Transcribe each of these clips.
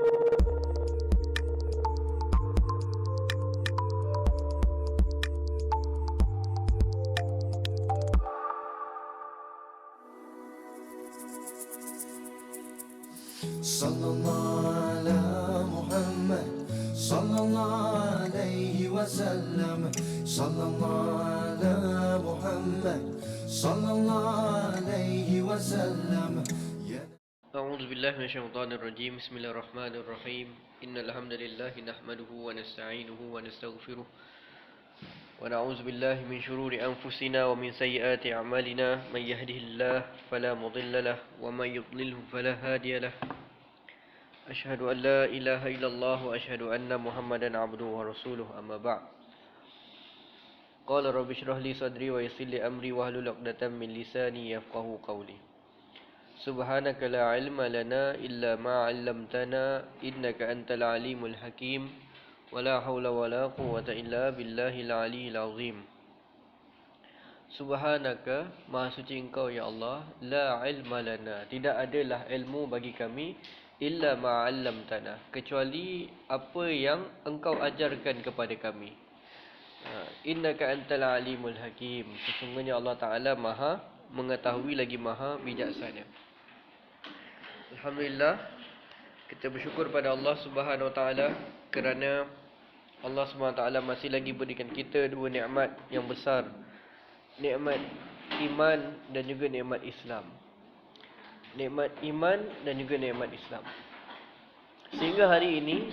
Sallallahu ala Muhammad, sallallahu alaihi wasallam, sallallahu ala Muhammad, sallallahu alaihi wasallam. أعوذ بالله من الشيطان الرجيم. بسم الله الرحمن الرحيم. إن الحمد لله نحمده ونستعينه ونستغفره ونعوذ بالله من شرور أنفسنا ومن سيئات أعمالنا. من يهده الله فلا مضل له ومن يضلله فلا هادي له. أشهد أن لا إله إلا الله وأشهد أن محمدا عبده ورسوله. أما بعد. قال رب اشرح لي صدري ويسر لي أمري واحلل عقدة من لساني يفقهوا قولي. سبحانك لا علم لنا إلا ما علمتنا إنك أنت العليم الحكيم ولا حول ولا قوة إلا بالله العلي العظيم. Subhanaka, maha suci engkau ya Allah, la ilma lana, tidak adalah ilmu bagi kami, illa ma 'allamtana, kecuali apa yang engkau ajarkan kepada kami. Innaka antal alimul hakim, sesungguhnya Allah Ta'ala maha mengetahui lagi maha bijaksana. Alhamdulillah, kita bersyukur pada Allah Subhanahu Wa Ta'ala kerana Allah Subhanahu Wa Ta'ala masih lagi berikan kita dua nikmat yang besar, nikmat iman dan juga nikmat Islam. Nikmat iman dan juga nikmat Islam. Sehingga hari ini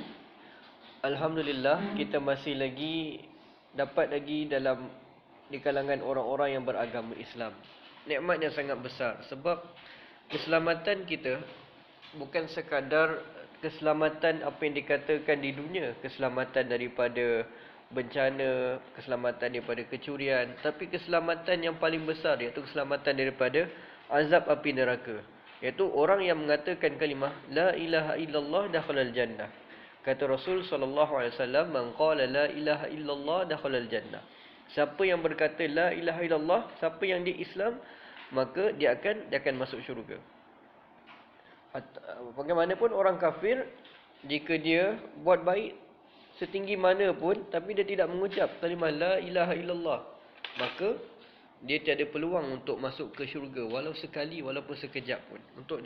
alhamdulillah kita masih lagi dapat lagi di kalangan orang-orang yang beragama Islam. Nikmat yang sangat besar sebab keselamatan kita bukan sekadar keselamatan apa yang dikatakan di dunia, keselamatan daripada bencana, keselamatan daripada kecurian, tapi keselamatan yang paling besar iaitu keselamatan daripada azab api neraka, iaitu orang yang mengatakan kalimah la ilaha illallah dakhalal jannah. Kata Rasul sallallahu alaihi wasallam, man qala la ilaha illallah dakhalal jannah. Siapa yang berkata la ilaha illallah, siapa yang dia Islam, maka dia akan masuk syurga. Bagaimanapun orang kafir, jika dia buat baik setinggi mana pun tapi dia tidak mengucap kalimah la ilaha illallah, maka dia tiada peluang untuk masuk ke syurga walau sekali, walaupun sekejap pun, untuk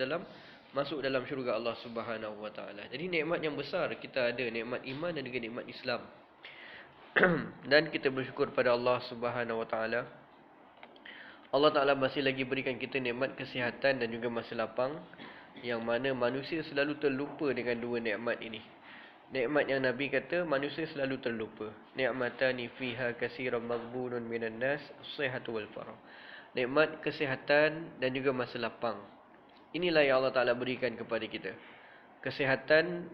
masuk dalam syurga Allah Subhanahu Wa Taala. Jadi nikmat yang besar kita ada, nikmat iman dan juga nikmat Islam. Dan kita bersyukur pada Allah Subhanahu Wa Taala. Allah Ta'ala masih lagi berikan kita nikmat kesihatan dan juga masa lapang, yang mana manusia selalu terlupa dengan dua nikmat ini. Nikmat yang Nabi kata manusia selalu terlupa. Ni'matani fiha katsiran maghbunun minan nas, as-sihhatu wal farah. Nikmat kesihatan dan juga masa lapang. Inilah yang Allah Ta'ala berikan kepada kita. Kesihatan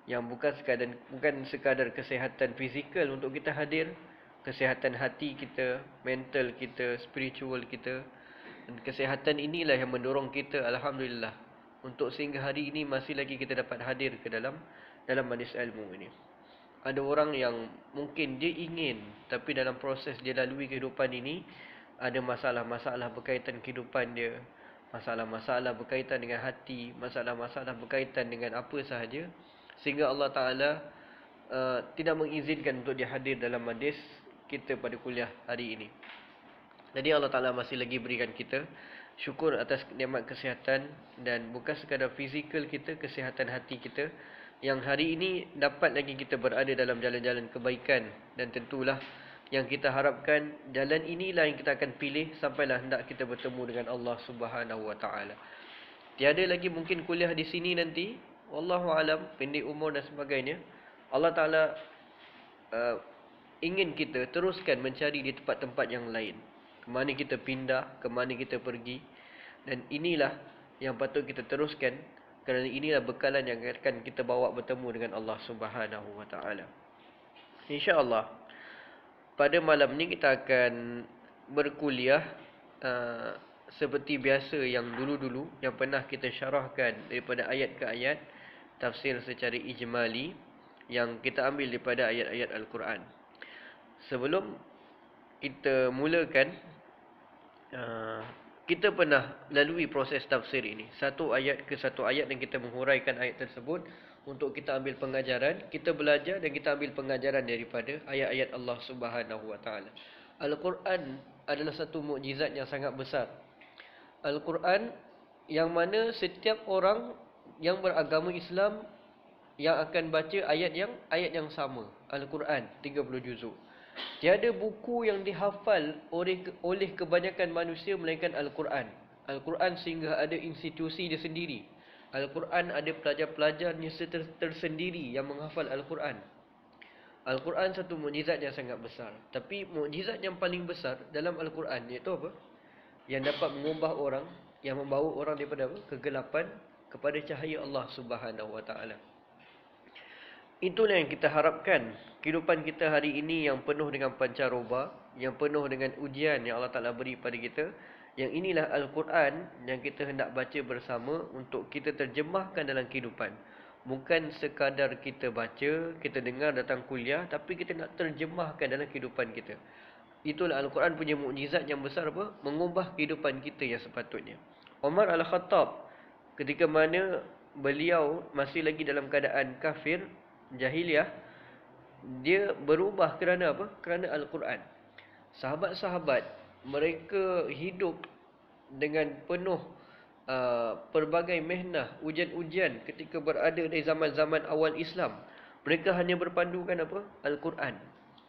yang bukan sekadar kesihatan fizikal untuk kita hadir, kesihatan hati kita, mental kita, spiritual kita. Dan kesihatan inilah yang mendorong kita alhamdulillah untuk sehingga hari ini masih lagi kita dapat hadir ke dalam majlis ilmu ini. Ada orang yang mungkin dia ingin, tapi dalam proses dia lalui kehidupan ini ada masalah-masalah berkaitan kehidupan dia, masalah-masalah berkaitan dengan hati, masalah-masalah berkaitan dengan apa sahaja, sehingga Allah Ta'ala tidak mengizinkan untuk dia hadir dalam majlis kita pada kuliah hari ini. Jadi Allah Ta'ala masih lagi berikan kita syukur atas nikmat kesihatan, dan bukan sekadar fizikal kita, kesihatan hati kita, yang hari ini dapat lagi kita berada dalam jalan-jalan kebaikan. Dan tentulah yang kita harapkan, jalan inilah yang kita akan pilih sampailah hendak kita bertemu dengan Allah Subhanahu Wa Ta'ala. Tiada lagi mungkin kuliah di sini nanti, wallahu alam, pendek umur dan sebagainya. Allah Ta'ala ingin kita teruskan mencari di tempat-tempat yang lain, ke mana kita pindah, ke mana kita pergi. Dan inilah yang patut kita teruskan, kerana inilah bekalan yang akan kita bawa bertemu dengan Allah Subhanahu Wa Ta'ala. InsyaAllah pada malam ni kita akan berkuliah seperti biasa yang dulu-dulu, yang pernah kita syarahkan daripada ayat ke ayat, tafsir secara ijmali yang kita ambil daripada ayat-ayat Al-Quran. Sebelum kita mulakan, kita pernah lalui proses tafsir ini. Satu ayat ke satu ayat dan kita menghuraikan ayat tersebut untuk kita ambil pengajaran. Kita belajar dan kita ambil pengajaran daripada ayat-ayat Allah Subhanahu Wa Taala. Al-Quran adalah satu mukjizat yang sangat besar. Al-Quran yang mana setiap orang yang beragama Islam yang akan baca ayat yang sama. Al-Quran 30 juzuk. Tiada buku yang dihafal oleh kebanyakan manusia melainkan Al-Quran. Al-Quran sehingga ada institusi dia sendiri. Al-Quran ada pelajar-pelajarnya tersendiri yang menghafal Al-Quran. Al-Quran satu mukjizat yang sangat besar. Tapi mukjizat yang paling besar dalam Al-Quran iaitu apa? Yang dapat mengubah orang, yang membawa orang daripada apa? Kegelapan kepada cahaya Allah Subhanahu Wa Taala. Itulah yang kita harapkan. Kehidupan kita hari ini yang penuh dengan pancaroba, yang penuh dengan ujian yang Allah Ta'ala beri pada kita. Yang inilah Al-Quran yang kita hendak baca bersama untuk kita terjemahkan dalam kehidupan. Bukan sekadar kita baca, kita dengar datang kuliah, tapi kita nak terjemahkan dalam kehidupan kita. Itulah Al-Quran punya mukjizat yang besar apa? Mengubah kehidupan kita yang sepatutnya. Umar Al-Khattab ketika mana beliau masih lagi dalam keadaan kafir, jahiliah, dia berubah kerana apa? Kerana Al-Quran. Sahabat-sahabat mereka hidup dengan penuh pelbagai mihnah, ujian-ujian ketika berada di zaman-zaman awal Islam. Mereka hanya berpandukan apa? Al-Quran.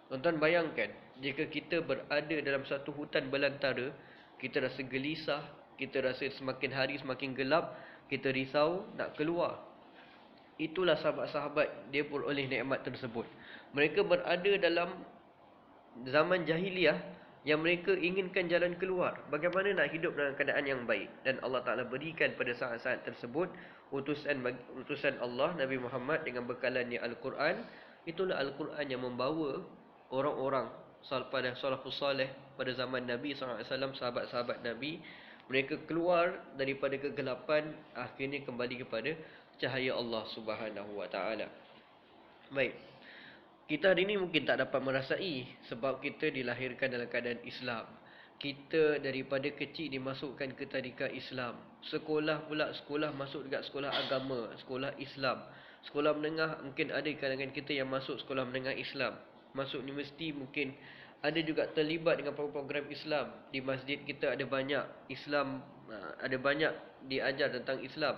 Tuan-tuan bayangkan, jika kita berada dalam satu hutan belantara, kita rasa gelisah, kita rasa semakin hari semakin gelap, kita risau nak keluar. Itulah sahabat-sahabat dia beroleh nikmat tersebut. Mereka berada dalam zaman jahiliah yang mereka inginkan jalan keluar. Bagaimana nak hidup dalam keadaan yang baik. Dan Allah Ta'ala berikan pada saat-saat tersebut utusan Allah, Nabi Muhammad dengan bekalannya Al-Quran. Itulah Al-Quran yang membawa orang-orang pada salafus salih pada zaman Nabi SAW, sahabat-sahabat Nabi. Mereka keluar daripada kegelapan, akhirnya kembali kepada cahaya Allah Subhanahu Wa Taala. Baik. Kita hari ini mungkin tak dapat merasai sebab kita dilahirkan dalam keadaan Islam. Kita daripada kecil dimasukkan ke tadika Islam. Sekolah pula masuk dekat sekolah agama, sekolah Islam. Sekolah menengah mungkin ada kalangan kita yang masuk sekolah menengah Islam. Masuk universiti mungkin ada juga terlibat dengan program Islam. Di masjid kita ada banyak Islam, ada banyak diajar tentang Islam.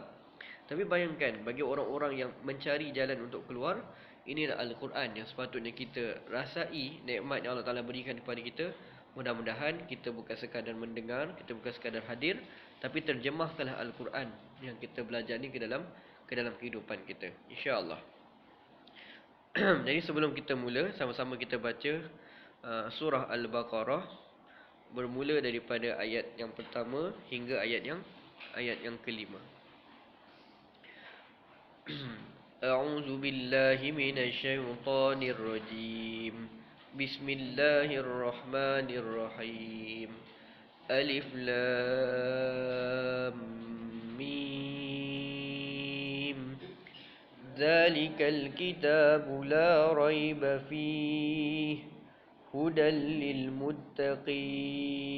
Tapi bayangkan bagi orang-orang yang mencari jalan untuk keluar, inilah Al-Quran yang sepatutnya kita rasai nikmat yang Allah Ta'ala berikan kepada kita. Mudah-mudahan kita bukan sekadar mendengar, kita bukan sekadar hadir, tapi terjemahkanlah Al-Quran yang kita belajar ni ke dalam kehidupan kita, insya-Allah. Jadi sebelum kita mula, sama-sama kita baca surah Al-Baqarah, bermula daripada ayat yang pertama hingga ayat yang kelima. A'udzu billahi minasy syaithanir rajim. Bismillahirrahmanirrahim. Alif lam mim. Dzalikal kitabu la raiba fihi hudan lil muttaqin.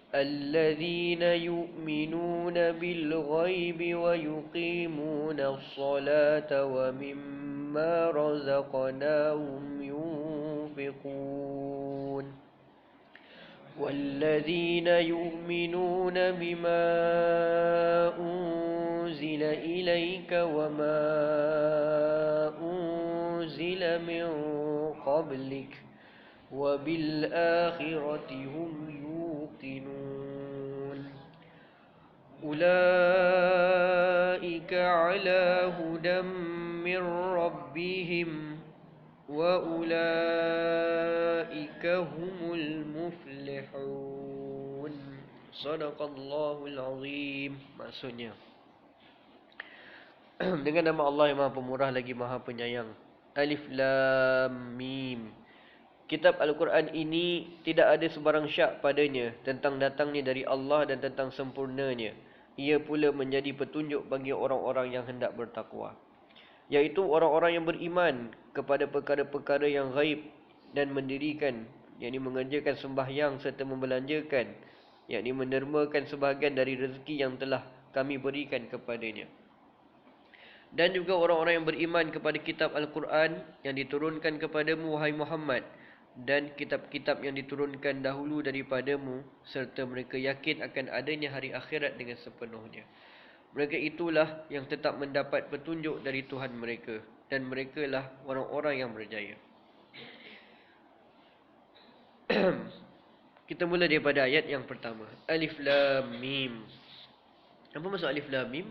الذين يؤمنون بالغيب ويقيمون الصلاة ومما رزقناهم ينفقون والذين يؤمنون بما أنزل إليك وما أنزل من قبلك وبالآخرة هم يوقنون أولئك على هدى من ربهم وأولئك هم المفلحون. صدق الله العظيم. Maksudnya dengan nama Allah yang Maha Pemurah lagi Maha Penyayang. Alif Lam Mim. Kitab Al-Quran ini tidak ada sebarang syak padanya tentang datangnya dari Allah dan tentang sempurnanya. Ia pula menjadi petunjuk bagi orang-orang yang hendak bertakwa, yaitu orang-orang yang beriman kepada perkara-perkara yang ghaib dan mendirikan, yakni mengerjakan sembahyang serta membelanjakan yakni mendermakan sebahagian dari rezeki yang telah kami berikan kepadanya. Dan juga orang-orang yang beriman kepada kitab Al-Quran yang diturunkan kepadamu, wahai Muhammad, dan kitab-kitab yang diturunkan dahulu daripadamu, serta mereka yakin akan adanya hari akhirat dengan sepenuhnya. Mereka itulah yang tetap mendapat petunjuk dari Tuhan mereka, dan mereka lah orang-orang yang berjaya. Kita mula daripada ayat yang pertama. Alif Lam Mim. Apa maksud Alif Lam Mim?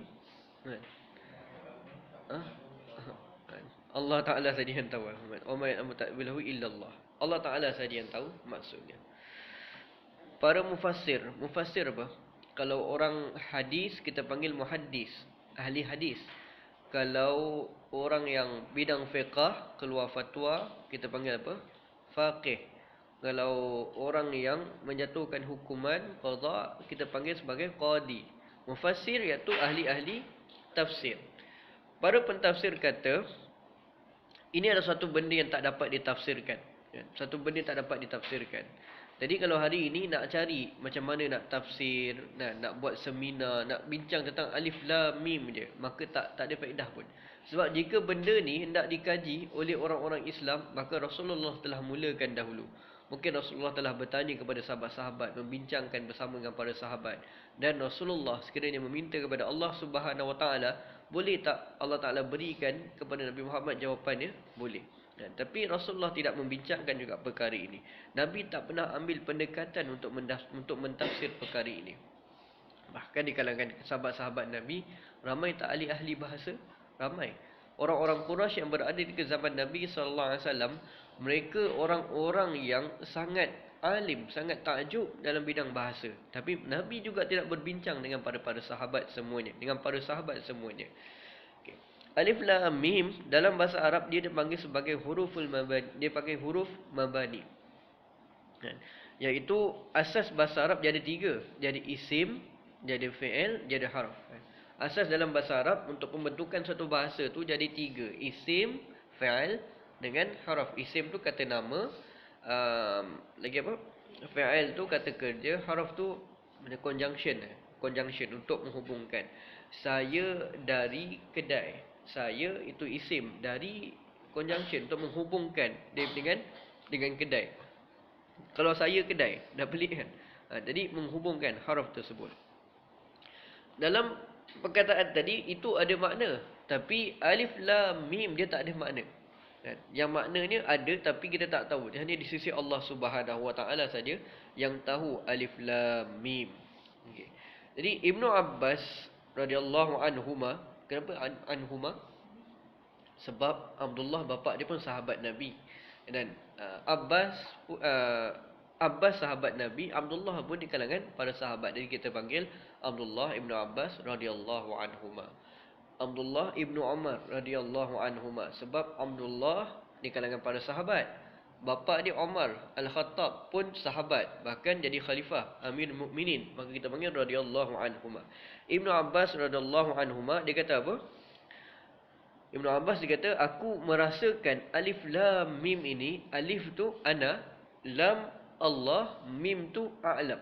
Allah Ta'ala saja yang tahu. Wa ma ya'lamu ta'wilahu illa Allah. Allah Ta'ala saja yang tahu maksudnya. Para mufassir apa? Kalau orang hadis kita panggil muhaddis, ahli hadis. Kalau orang yang bidang fiqh keluar fatwa, kita panggil apa? Faqih. Kalau orang yang menjatuhkan hukuman qada, kita panggil sebagai qadi. Mufassir iaitu ahli-ahli tafsir. Para pentafsir kata ini adalah satu benda yang tak dapat ditafsirkan. Satu benda tak dapat ditafsirkan. Jadi kalau hari ini nak cari macam mana nak tafsir, nak buat seminar, nak bincang tentang alif lam mim je, maka tak ada faedah pun. Sebab jika benda ni hendak dikaji oleh orang-orang Islam, maka Rasulullah telah mulakan dahulu. Mungkin Rasulullah telah bertanya kepada sahabat-sahabat, membincangkan bersama dengan para sahabat. Dan Rasulullah sekiranya meminta kepada Allah Subhanahu Wa Taala, boleh tak Allah Ta'ala berikan kepada Nabi Muhammad jawapannya? Boleh. Tapi Rasulullah tidak membincangkan juga perkara ini. Nabi tak pernah ambil pendekatan untuk mentafsir perkara ini. Bahkan di kalangan sahabat-sahabat Nabi, ramai tak ahli-ahli bahasa? Ramai. Orang-orang Quraisy yang berada di zaman Nabi SAW, mereka orang-orang yang sangat alim, sangat takjub dalam bidang bahasa. Tapi Nabi juga tidak berbincang dengan para sahabat semuanya, Okay. Alif Lam Mim dalam bahasa Arab dia dipanggil sebagai huruful mabani. Dia pakai huruf mabani. Iaitu asas bahasa Arab dia ada 3. Dia ada isim, dia ada fi'il, dia ada harf. Asas dalam bahasa Arab untuk pembentukan satu bahasa tu jadi 3. Isim, fi'il dengan harf. Isim tu kata nama, lagi apa? Fi'il tu kata kerja, harf tu conjunction untuk menghubungkan. Saya dari kedai. Saya itu isim dari conjunction untuk menghubungkan dia dengan kedai. Kalau saya kedai, dah pelik kan? Jadi menghubungkan harf tersebut. Dalam perkataan tadi itu ada makna, tapi alif lam mim dia tak ada makna. Yang maknanya ada tapi kita tak tahu. Hanya di sisi Allah Subhanahu Wa Taala saja yang tahu alif lam mim. Okay. Jadi Ibnu Abbas radhiyallahu anhuma, kenapa anhuma? Sebab Abdullah bapa dia pun sahabat Nabi. Dan Abbas sahabat Nabi, Abdullah pun di kalangan para sahabat. Jadi kita panggil Abdullah Ibnu Abbas radhiyallahu anhuma. Abdullah Ibnu Umar radhiyallahu anhuma, sebab Abdullah di kalangan para sahabat. Bapa dia Umar Al-Khattab pun sahabat, bahkan jadi khalifah Amirul Mukminin, maka kita panggil radhiyallahu anhuma. Ibnu Abbas radhiyallahu anhuma dia kata apa? Ibnu Abbas dia kata, aku merasakan alif lam mim ini, alif tu ana, lam Allah, mim tu a'lam.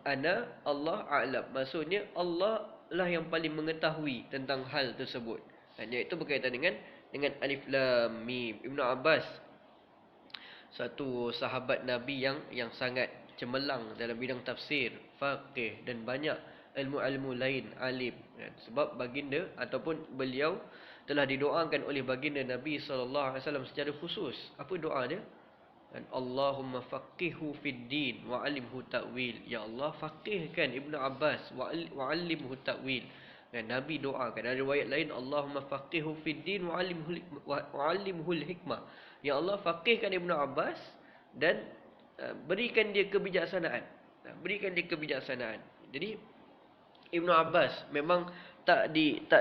Ana Allah a'lam. Maksudnya Allah lah yang paling mengetahui tentang hal tersebut. Iaitu berkaitan dengan alif lam mim. Ibnu Abbas satu sahabat Nabi yang sangat cemerlang dalam bidang tafsir, faqih dan banyak ilmu-ilmu lain, alim. Sebab baginda ataupun beliau telah didoakan oleh baginda Nabi SAW secara khusus. Apa doa dia? Allahumma faqihhu fid din wa alimhu ta'wil. Ya Allah, faqihkan Ibnu Abbas wa alimhu ta'wil. Dan Nabi doakan. Ada riwayat lain, Allahumma faqihhu fid din wa alimhu hikmah. Ya Allah, faqihkan Ibnu Abbas dan berikan dia kebijaksanaan. Jadi Ibnu Abbas memang tak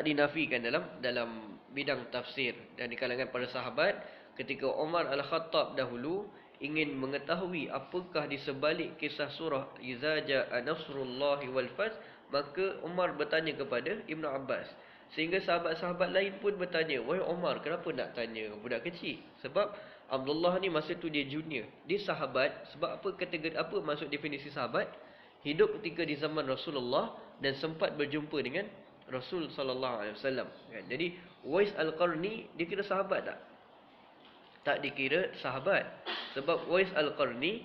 dinafikan dalam bidang tafsir. Dan di kalangan para sahabat, ketika Umar Al-Khattab dahulu ingin mengetahui apakah di sebalik kisah surah Iza Ja'a Nasrullahi wal Fath, maka Umar bertanya kepada Ibnu Abbas. Sehingga sahabat-sahabat lain pun bertanya, wahai Umar, kenapa nak tanya budak kecil? Sebab Abdullah ni masa tu dia junior. Dia sahabat. Sebab apa kategori, apa maksud definisi sahabat? hidup ketika di zaman Rasulullah dan sempat berjumpa dengan Rasul sallallahu alaihi wasallam kan. Jadi Uwais Al-Qarni dia kira sahabat tak? Tak dikira sahabat. Sebab Uwais Al-Qarni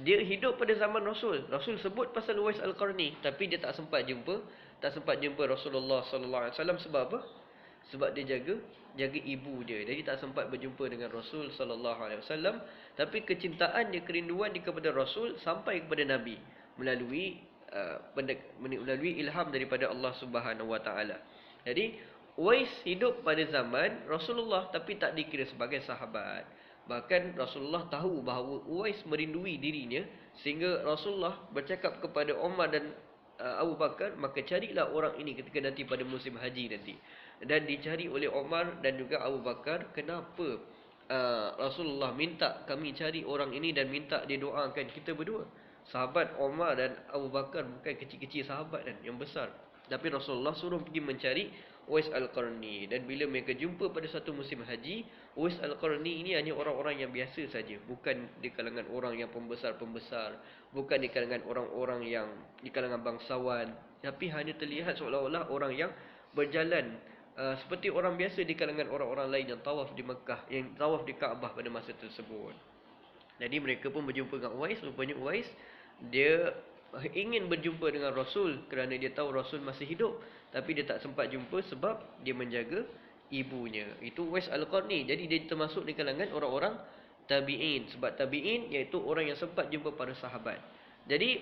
dia hidup pada zaman Rasul. Rasul sebut pasal Uwais Al-Qarni tapi dia tak sempat jumpa Rasulullah sallallahu alaihi wasallam. Sebab apa? Sebab dia jaga ibu dia. Jadi tak sempat berjumpa dengan Rasul sallallahu alaihi wasallam, tapi kecintaan dia, kerinduan dia kepada Rasul sampai kepada Nabi melalui ilham daripada Allah Subhanahu wa taala. Jadi Uwais hidup pada zaman Rasulullah tapi tak dikira sebagai sahabat. Bahkan Rasulullah tahu bahawa Uwais merindui dirinya, sehingga Rasulullah bercakap kepada Umar dan Abu Bakar, maka carilah orang ini ketika nanti pada musim haji nanti. Dan dicari oleh Umar dan juga Abu Bakar. Kenapa Rasulullah minta kami cari orang ini dan minta didoakan kita berdua? Sahabat Umar dan Abu Bakar bukan kecil-kecil sahabat kan, yang besar. Tapi Rasulullah suruh pergi mencari Uwais Al-Qarni. Dan bila mereka jumpa pada satu musim haji, Uwais Al-Qarni ini hanya orang-orang yang biasa saja, bukan di kalangan orang yang pembesar-pembesar, bukan di kalangan orang-orang yang di kalangan bangsawan, tapi hanya terlihat seolah-olah orang yang berjalan seperti orang biasa di kalangan orang-orang lain yang tawaf di Mekah, yang tawaf di Kaabah pada masa tersebut. Jadi mereka pun berjumpa dengan Uwais. Rupanya Uwais dia ingin berjumpa dengan Rasul kerana dia tahu Rasul masih hidup, tapi dia tak sempat jumpa sebab dia menjaga ibunya. Itu Uwais Al-Qarni. Jadi dia termasuk di kalangan orang-orang tabi'in. Sebab tabi'in iaitu orang yang sempat jumpa para sahabat. Jadi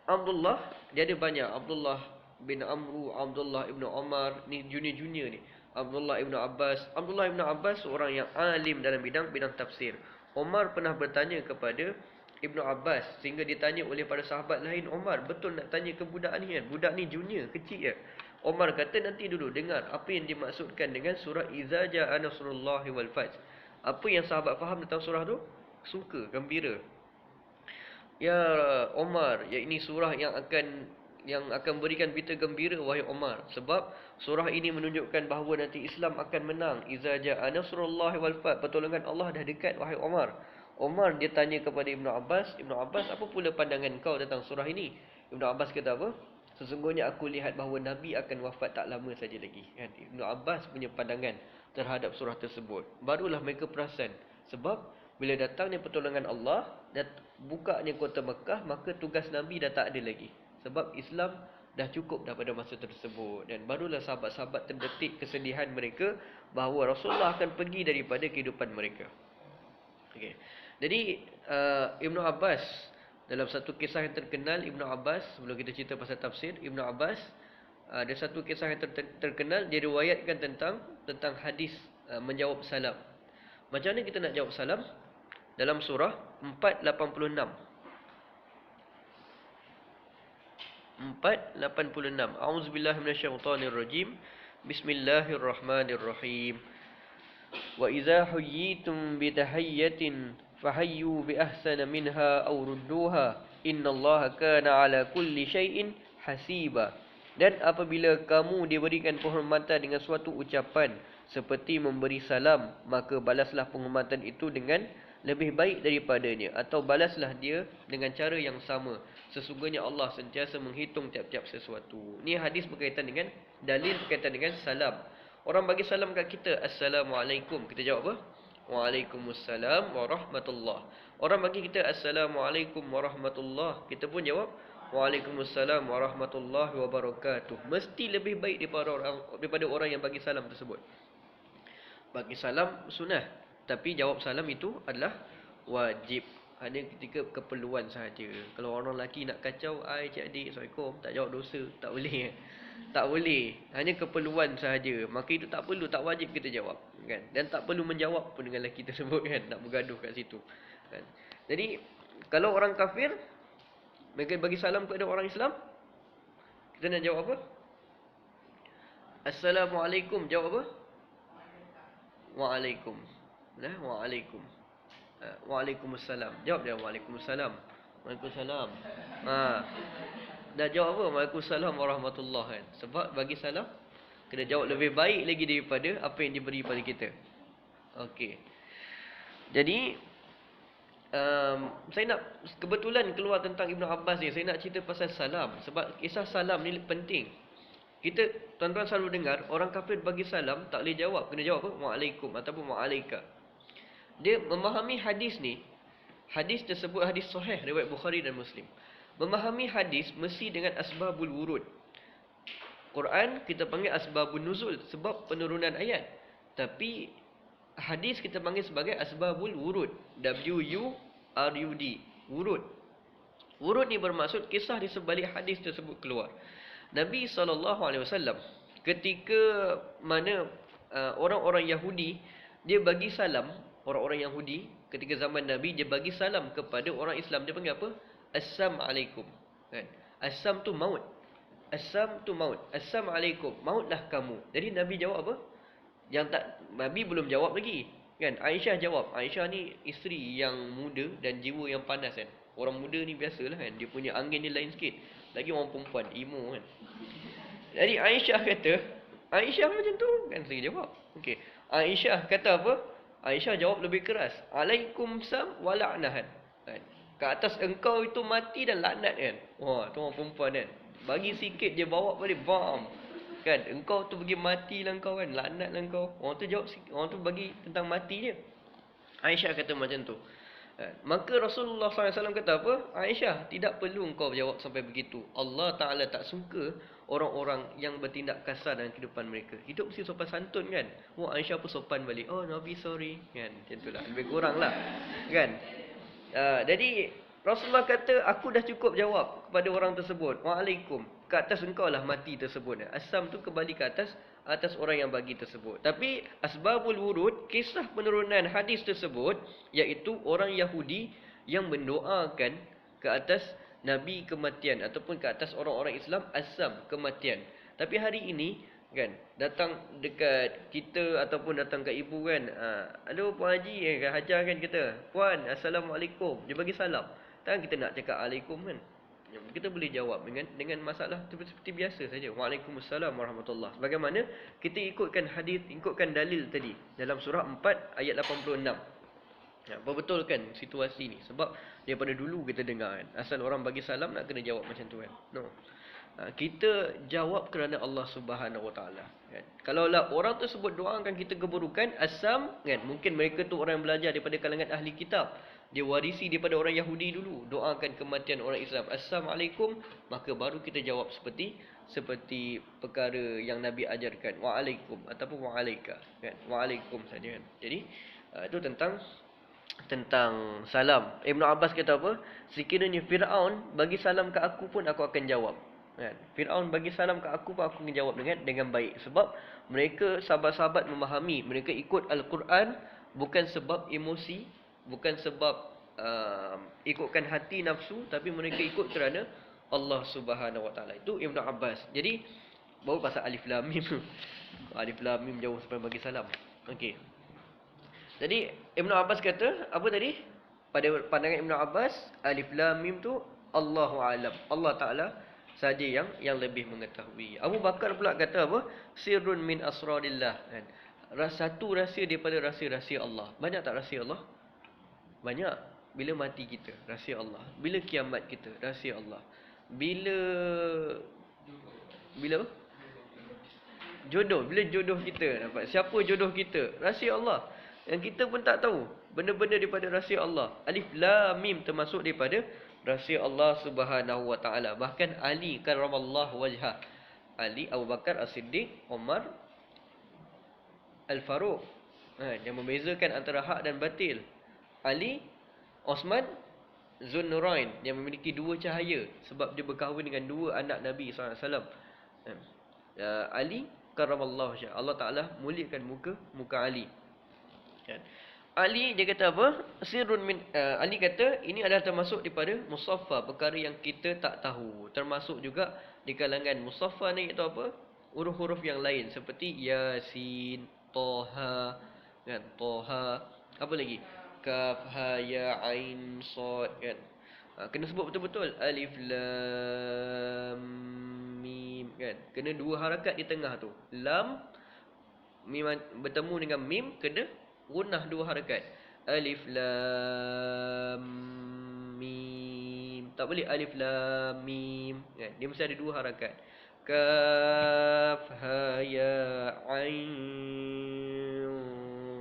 Abdullah dia ada banyak. Abdullah bin Amru, Abdullah ibn Umar, ni junior-junior ni. Abdullah ibn Abbas. Abdullah ibn Abbas seorang yang alim dalam bidang tafsir. Umar pernah bertanya kepada Ibnu Abbas, sehingga ditanya oleh para sahabat lain, Umar, betul nak tanya ke budak ni kan? Budak ni junior, kecil je. Umar kata, nanti dulu dengar apa yang dimaksudkan dengan surah Iza Ja'a Nasrullahi wal Fath. Apa yang sahabat faham tentang surah tu? Suka, gembira. Ya Umar, ya ini surah yang akan berikan berita gembira wahai Umar, sebab surah ini menunjukkan bahawa nanti Islam akan menang. Iza Ja'a Nasrullahi wal Fath, pertolongan Allah dah dekat wahai Umar. Umar dia tanya kepada Ibnu Abbas, Ibnu Abbas, apa pula pandangan kau tentang surah ini? Ibnu Abbas kata apa? Sesungguhnya aku lihat bahawa Nabi akan wafat tak lama saja lagi. Kan? Ibnu Abbas punya pandangan terhadap surah tersebut. Barulah mereka perasan. Sebab bila datangnya pertolongan Allah dan bukanya kota Mekah, maka tugas Nabi dah tak ada lagi. Sebab Islam dah cukup dah pada masa tersebut. Dan barulah sahabat-sahabat terdetik kesedihan mereka bahawa Rasulullah akan pergi daripada kehidupan mereka. Okay. Jadi Ibnu Abbas, dalam satu kisah yang terkenal Ibnu Abbas, sebelum kita cerita pasal tafsir, Ibnu Abbas ada satu kisah yang terkenal, dia riwayatkan tentang hadis menjawab salam. Macam mana kita nak jawab salam? Dalam surah 486. A'udzubillahi minasyaitonirrajim. Bismillahirrahmanirrahim. Wa idza huyyitum bi tahiyyatin fahayyu bi ahsana minha aw rudduha innallaha kana ala kulli syai'in hasiba. Dan apabila kamu diberikan penghormatan dengan suatu ucapan seperti memberi salam, maka balaslah penghormatan itu dengan lebih baik daripadanya, atau balaslah dia dengan cara yang sama. Sesungguhnya Allah sentiasa menghitung tiap-tiap sesuatu. Ni hadis berkaitan dengan dalil berkaitan dengan salam. Orang bagi salam kat kita, Assalamualaikum, kita jawab apa? Waalaikumsalam warahmatullah. Orang bagi kita Assalamualaikum warahmatullah, kita pun jawab Waalaikumsalam warahmatullahi wabarakatuh. Mesti lebih baik daripada orang yang bagi salam tersebut. Bagi salam sunnah, tapi jawab salam itu adalah wajib. Hanya ketika keperluan sahaja. Kalau orang lelaki nak kacau, "Hai cik adik, Assalamualaikum," tak jawab dosa, tak boleh. Tak boleh. Hanya keperluan sahaja. Maka itu tak perlu, tak wajib kita jawab, kan? Dan tak perlu menjawab pun dengan lelaki tersebut, kan? Nak bergaduh kat situ, kan? Jadi kalau orang kafir mereka bagi salam kepada orang Islam, kita nak jawab apa? Assalamualaikum, jawab apa? Waalaikum. Nah, waalaikum. Waalaikumsalam. Jawab dia waalaikumsalam. Waalaikumsalam. Dah jawab apa? Waalaikumsalam warahmatullahi, kan? Sebab bagi salam kena jawab lebih baik lagi daripada apa yang diberi pada kita. Okey. Jadi Saya nak kebetulan keluar tentang Ibnu Abbas ni, saya nak cerita pasal salam sebab kisah salam ni penting. Kita tuan-tuan selalu dengar orang kafir bagi salam tak boleh jawab, kena jawab apa? Waalaikum ataupun waalaika. Dia memahami hadis ni, hadis tersebut hadis sahih riwayat Bukhari dan Muslim. Memahami hadis mesti dengan asbabul wurud. Quran kita panggil asbabun nuzul sebab penurunan ayat. Tapi hadis kita panggil sebagai asbabul wurud. W-U-R-U-D. Wurud. Wurud ni bermaksud kisah di sebalik hadis tersebut keluar. Nabi SAW ketika mana orang-orang Yahudi dia bagi salam, orang-orang Yahudi ketika zaman Nabi dia bagi salam kepada orang Islam, dia panggil apa? Assalamualaikum. Kan? Assam tu maut. Assam tu maut. Assalamualaikum. Mautlah kamu. Jadi Nabi jawab apa? Yang tak, Nabi belum jawab lagi. Kan? Aisyah jawab. Aisyah ni isteri yang muda dan jiwa yang panas kan. Orang muda ni biasalah kan. Dia punya angin dia lain sikit. Lagi orang perempuan, emo kan. Jadi Aisyah kata, Aisyah macam tu kan saya jawab. Okey. Aisyah kata apa? Aisyah jawab lebih keras. Alaikumsalam wa la'nahan. Kan? Ke atas engkau itu mati dan laknat kan. Wah, tu orang perempuan kan. Bagi sikit dia bawa balik bam. Kan, engkau tu pergi matilah engkau kan, laknatlah engkau. Orang tu jawab, orang tu bagi tentang mati je. Aisyah kata macam tu. Maka Rasulullah SAW kata apa? Aisyah, tidak perlu engkau jawab sampai begitu. Allah Ta'ala tak suka orang-orang yang bertindak kasar dalam kehidupan mereka. Hidup mesti sopan santun kan. Oh, Aisyah pun sopan balik. Oh, Nabi sorry. Kan, macam tu lah. Lebih kurang lah. Kan. Jadi Rasulullah kata, aku dah cukup jawab kepada orang tersebut. Waalaikum. Ke atas engkau lah mati tersebut. Asam tu kembali ke atas orang yang bagi tersebut. Tapi asbabul wurud, kisah penurunan hadis tersebut, iaitu orang Yahudi yang mendoakan ke atas Nabi kematian ataupun ke atas orang-orang Islam asam kematian. Tapi hari ini kan datang dekat kita ataupun datang kat ibu kan, halo Puan Haji hajar kan kita, Puan Assalamualaikum, dia bagi salam. Takkan kita nak cakap alaikum kan? Kita boleh jawab dengan masalah seperti biasa saja. Waalaikumsalam warahmatullahi. Bagaimana kita ikutkan hadis, ikutkan dalil tadi dalam surah 4 ayat 86. Ya, berbetulkan situasi ni sebab daripada dulu kita dengar kan, asal orang bagi salam nak kena jawab macam tu kan. No. Kita jawab kerana Allah Subhanahu Wa Taala kan. Kalaulah orang tersebut doakan kita keburukan, asam kan, mungkin mereka tu orang yang belajar daripada kalangan ahli kitab. Dia warisi daripada orang Yahudi dulu, doakan kematian orang Islam. Assalamualaikum, maka baru kita jawab seperti perkara yang Nabi ajarkan. Waalaikum ataupun waalaika kan. Waalaikum saja kan. Jadi itu tentang salam. Ibnu Abbas kata apa? Sekiranya Firaun bagi salam ke aku pun aku akan jawab. Kan? Firaun bagi salam ke aku pun aku akan jawab dengan baik sebab mereka sahabat-sahabat memahami, mereka ikut Al-Quran bukan sebab emosi, bukan sebab ikutkan hati nafsu, tapi mereka ikut kerana Allah Subhanahu Wa Taala. Itu Ibnu Abbas. Jadi baru pasal alif lam mim. Alif lam mim jauh sampai bagi salam. Okey. Jadi Ibnu Abbas kata apa tadi? Pada pandangan Ibnu Abbas, alif lam mim tu Allahu alam. Allah Taala saja yang lebih mengetahui. Abu Bakar pula kata apa? Sirrun min asrarillah. Kan? Satu rahsia daripada rahsia-rahsia Allah. Banyak tak rahsia Allah? Banyak. Bila mati kita, rahsia Allah. Bila kiamat kita, rahsia Allah. Bila apa? Jodoh. Bila jodoh kita dapat. Siapa jodoh kita? Rahsia Allah. Yang kita pun tak tahu. Benda-benda daripada rahsia Allah. Alif lam mim termasuk daripada rahsia Allah Subhanahu Wa Taala. Bahkan Ali karramallahu wajhah. Ali, Abu Bakar As-Siddiq, Umar Al-Faruq. Yang membezakan antara hak dan batil. Ali, Osman, Zunnurain, yang memiliki dua cahaya sebab dia berkahwin dengan dua anak Nabi SAW. Ali karramallahu wajhah. Allah Taala muliakan muka Ali. Kan? Ali dia kata apa? Sirrun min Ali kata ini adalah termasuk daripada musaffa, perkara yang kita tak tahu. Termasuk juga di kalangan musaffa ni itu apa? Huruf-huruf yang lain seperti Yasin, Toha, kan? Toha, apa lagi? Kaf, ha, ya, ain, sad kan. Kena sebut betul-betul alif lam mim kan. Kena dua harakat di tengah tu. Lam mim bertemu dengan mim kena gunnah dua harakat. alif lam mim. Tak boleh alif lam mim. Kan? Dia mesti ada dua harakat. Kaf ha ya ain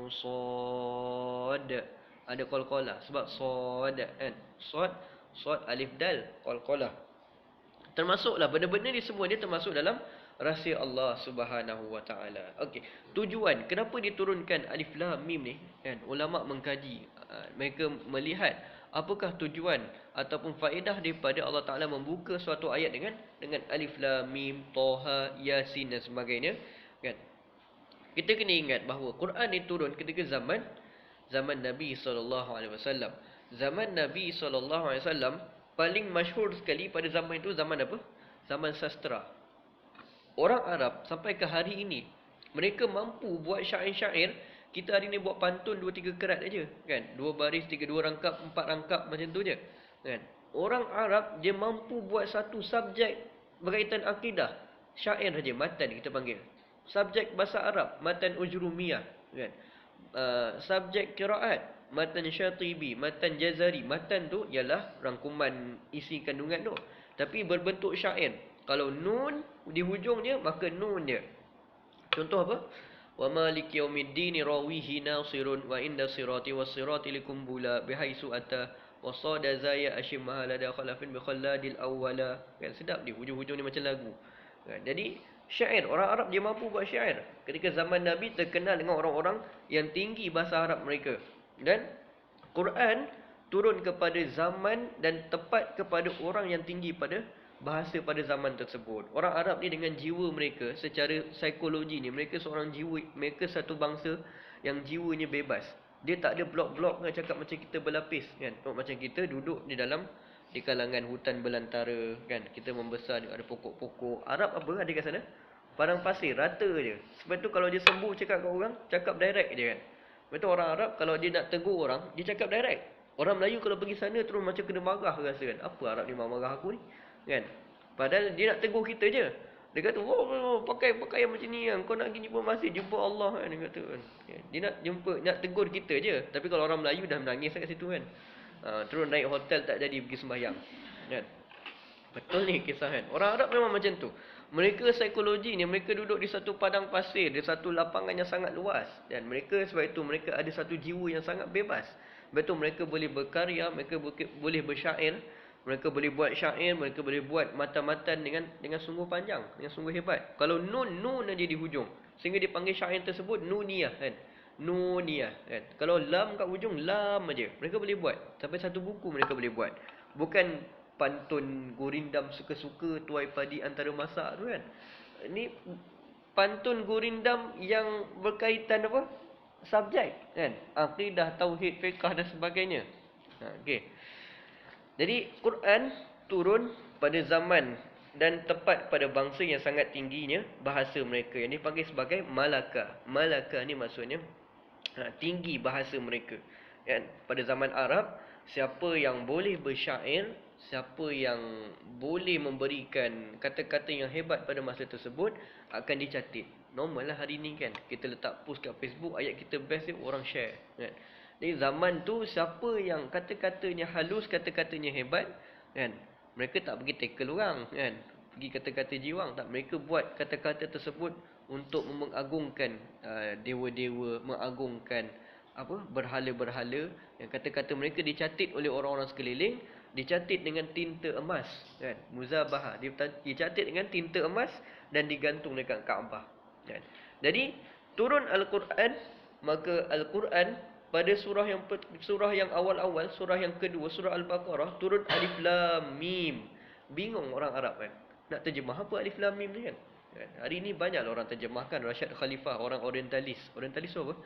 sad. Ada qalqalah sebab sad kan. Sad alif dal qalqalah. Termasuklah benda-benda ni semua dia termasuk dalam rahsia Allah Subhanahu Wa Taala. Okey, tujuan kenapa diturunkan alif lam mim ni kan? Ulama mengkaji, mereka melihat apakah tujuan ataupun faedah daripada Allah Taala membuka suatu ayat dengan alif lam mim, Taha, Yasin dan sebagainya kan. Kita kena ingat bahawa Quran ni turun ketika zaman Nabi SAW. Zaman Nabi SAW paling masyhur sekali pada zaman itu zaman apa? Zaman sastra. Orang Arab sampai ke hari ini mereka mampu buat syair-syair. Kita hari ni buat pantun 2-3 kerat aja kan. 2 baris, 2 rangkap, 4 rangkap macam tu je kan. Orang Arab dia mampu buat satu subjek berkaitan akidah, syair saja, matan kita panggil. Subjek bahasa Arab, matan ujrumiyah kan. Subjek qiraat, matan Syatibi, matan Jazari. Matan tu ialah rangkuman isi kandungan tu, tapi berbentuk syair. Kalau nun di hujungnya, maka nun dia. Contoh apa? Wa maliki yaumiddin rawihi nasirun wa inda sirati was sirati likumbula bihaisu ata wa sada zaya ashim mahalada khalafin bi khalladil awwala. Kan sedap di hujung-hujung ni macam lagu. Kan? Jadi syair, orang Arab dia mampu buat syair. Ketika zaman Nabi terkenal dengan orang-orang yang tinggi bahasa Arab mereka. Dan Quran turun kepada zaman dan tepat kepada orang yang tinggi pada bahasa pada zaman tersebut. Orang Arab ni dengan jiwa mereka, secara psikologi ni, mereka seorang jiwa, mereka satu bangsa yang jiwanya bebas. Dia tak ada blok-blok nak cakap macam kita berlapis kan. Macam kita duduk di kalangan hutan belantara kan. Kita membesar ada pokok-pokok. Arab apa ada kat sana? Padang pasir, rata je. Sebab tu kalau dia sembuh cakap kat orang, cakap direct je kan. Sebab tu orang Arab kalau dia nak tegur orang, dia cakap direct. Orang Melayu kalau pergi sana terus macam kena marah rasa kan. Apa Arab ni marah aku ni? Kan? Padahal dia nak tegur kita je. Dia kata, pakai pakaian macam ni kan. Kau nak pergi jumpa masjid, jumpa Allah kan. Dia kata kan. Dia nak tegur kita je. Tapi kalau orang Melayu dah menangis kat situ kan. Terus naik hotel tak jadi pergi sembahyang. Kan? Betul ni kisah kan. Orang Arab memang macam tu. Mereka psikologi ni, mereka duduk di satu padang pasir, di satu lapangan yang sangat luas. Dan mereka sebab itu mereka ada satu jiwa yang sangat bebas. Betul mereka boleh berkarya, mereka boleh bersyair. Mereka boleh buat syair, mereka boleh buat matan-matan dengan sungguh panjang, dengan sungguh hebat. Kalau nun aja di hujung, sehingga dipanggil syair tersebut nuniyah kan. Nuniyah kan. Kalau lam kat hujung, lam aja. Mereka boleh buat. Sampai satu buku mereka boleh buat. Bukan pantun gurindam suka-suka tuai padi antara masak tu kan. Ini pantun gurindam yang berkaitan apa? Subjek kan. Akidah, tauhid, fiqh dan sebagainya. Okey. Jadi Quran turun pada zaman dan tepat pada bangsa yang sangat tingginya bahasa mereka, yang dipanggil sebagai Malaka. Malaka ni maksudnya tinggi bahasa mereka. Kan? Pada zaman Arab, siapa yang boleh bersyair, siapa yang boleh memberikan kata-kata yang hebat pada masa tersebut akan dicatat. Normal lah hari ni kan. Kita letak post kat Facebook, ayat kita best dia orang share kan. Jadi zaman tu siapa yang kata-katanya halus, kata-katanya hebat kan, mereka tak pergi tackle orang kan, pergi kata-kata jiwang tak, mereka buat kata-kata tersebut untuk mengagungkan dewa-dewa, mengagungkan berhala-berhala, yang kata-kata mereka dicatat oleh orang-orang sekeliling, dicatat dengan tinta emas kan, muzabahah, dicatat dengan tinta emas dan digantung dekat Kaabah kan. Jadi turun Al-Quran, maka Al-Quran pada surah yang awal-awal, surah yang kedua, surah Al-Baqarah, turun alif lam mim. Bingung orang Arab kan, nak terjemah apa alif lam mim ni kan. Hari ni banyaklah orang terjemahkan. Rashad Khalifah, orang orientalis. Orientalis apa?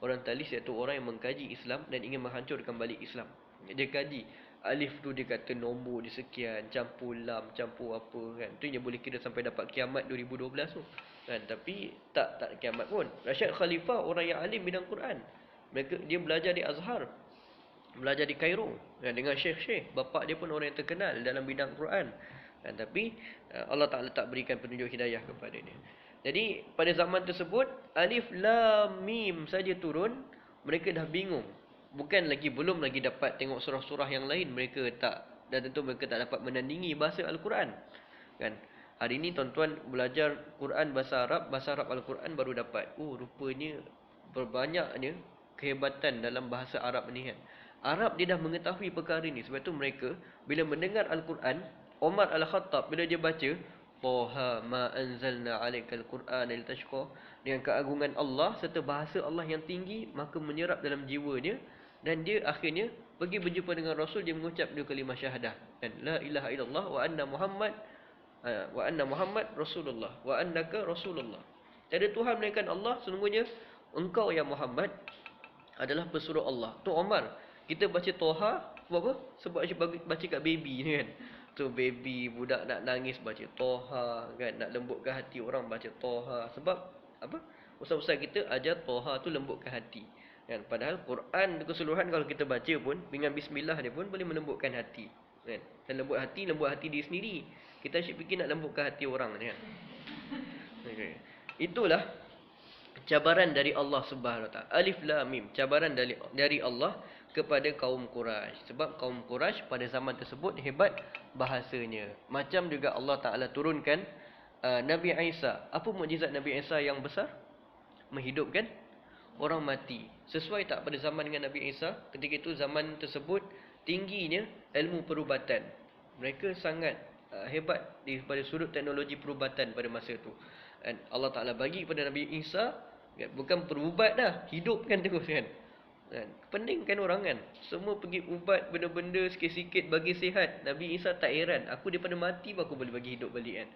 Orientalis iaitu orang yang mengkaji Islam dan ingin menghancurkan balik Islam. Dia kaji alif tu, dia kata nombor dia sekian, campur lam, campur apa kan. Tu yang boleh kira sampai dapat kiamat 2012 tu kan. Tapi tak kiamat pun. Rashad Khalifah orang yang alim bidang Quran. Dia belajar di Azhar, belajar di Cairo dengan syekh-syekh. Bapa dia pun orang yang terkenal dalam bidang Quran. Tapi Allah Ta'ala tak berikan petunjuk hidayah kepada dia. Jadi pada zaman tersebut alif lam mim saja turun, mereka dah bingung. Bukan lagi, belum lagi dapat tengok surah-surah yang lain, mereka tak, dan tentu mereka tak dapat menandingi bahasa Al-Quran. Kan? Hari ini tuan-tuan belajar Quran bahasa Arab Al-Quran baru dapat. Oh, rupanya berbanyaknya kehebatan dalam bahasa Arab ni kan. Arab dia dah mengetahui perkara ni. Sebab tu mereka bila mendengar Al-Quran, Umar Al-Khattab bila dia baca Toha ma anzalna alaikal Quran litashqa, dengan keagungan Allah serta bahasa Allah yang tinggi, maka menyerap dalam jiwanya dan dia akhirnya pergi berjumpa dengan Rasul, dia mengucap dua kalimah syahadah kan, la ilaha illallah wa anna Muhammad Rasulullah wa annaka Rasulullah. Tiada Tuhan melainkan Allah, sesungguhnya engkau ya Muhammad adalah pesuruh Allah. Tu Omar, kita baca Toha sebab apa? Sebab baca kat baby ni kan. Tu baby, budak nak nangis baca Toha kan, nak lembutkan hati orang baca Toha. Sebab apa? Ustaz-ustaz kita ajar Toha tu lembutkan hati. Kan? Padahal Quran keseluruhan kalau kita baca pun dengan bismillah dia pun boleh melembutkan hati. Kan? Dan lembut hati diri sendiri. Kita asyik fikir nak lembutkan hati orang ni kan. Okay. Itulah cabaran dari Allah Subhanahu Wa Taala. Alif Lam Mim, cabaran dari Allah kepada kaum Quraisy. Sebab kaum Quraisy pada zaman tersebut hebat bahasanya. Macam juga Allah Taala turunkan Nabi Isa. Apa mukjizat Nabi Isa yang besar? Menghidupkan orang mati. Sesuai tak pada zaman dengan Nabi Isa? Ketika itu zaman tersebut tingginya ilmu perubatan. Mereka sangat hebat daripada sudut teknologi perubatan pada masa itu. Dan Allah Ta'ala bagi kepada Nabi Isa, bukan perubat dah, hidupkan terus kan. Dan peningkan orang kan. Semua pergi ubat benda-benda sikit-sikit bagi sihat. Nabi Isa tak heran, aku daripada mati aku boleh bagi hidup balik kan.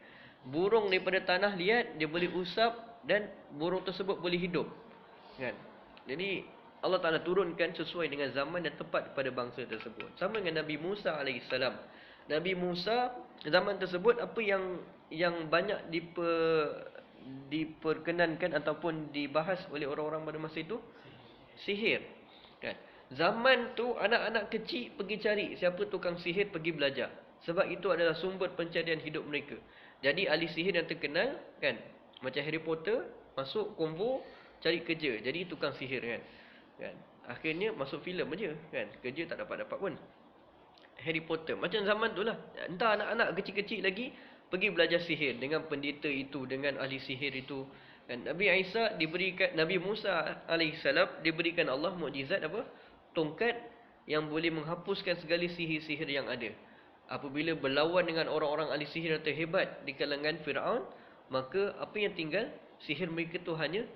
Burung daripada tanah liat dia boleh usap dan burung tersebut boleh hidup kan. Jadi Allah Ta'ala turunkan sesuai dengan zaman dan tepat pada bangsa tersebut. Sama dengan Nabi Musa alaihissalam. Nabi Musa zaman tersebut apa yang banyak diperkenankan ataupun dibahas oleh orang-orang pada masa itu? Sihir. Kan? Zaman tu anak-anak kecil pergi cari siapa tukang sihir, pergi belajar. Sebab itu adalah sumber pencarian hidup mereka. Jadi ahli sihir yang terkenal kan, macam Harry Potter, masuk konvo cari kerja, jadi tukang sihir kan. Akhirnya masuk filem aja kan, kerja tak dapat pun. Harry Potter macam zaman tu lah. Entah anak-anak kecil-kecil lagi pergi belajar sihir dengan pendeta itu, dengan ahli sihir itu. Dan Nabi Musa alaihissalam diberikan Allah mukjizat apa? Tongkat yang boleh menghapuskan segala sihir-sihir yang ada. Apabila berlawan dengan orang-orang ahli sihir yang terhebat di kalangan Firaun, maka apa yang tinggal? Sihir mereka tu hanya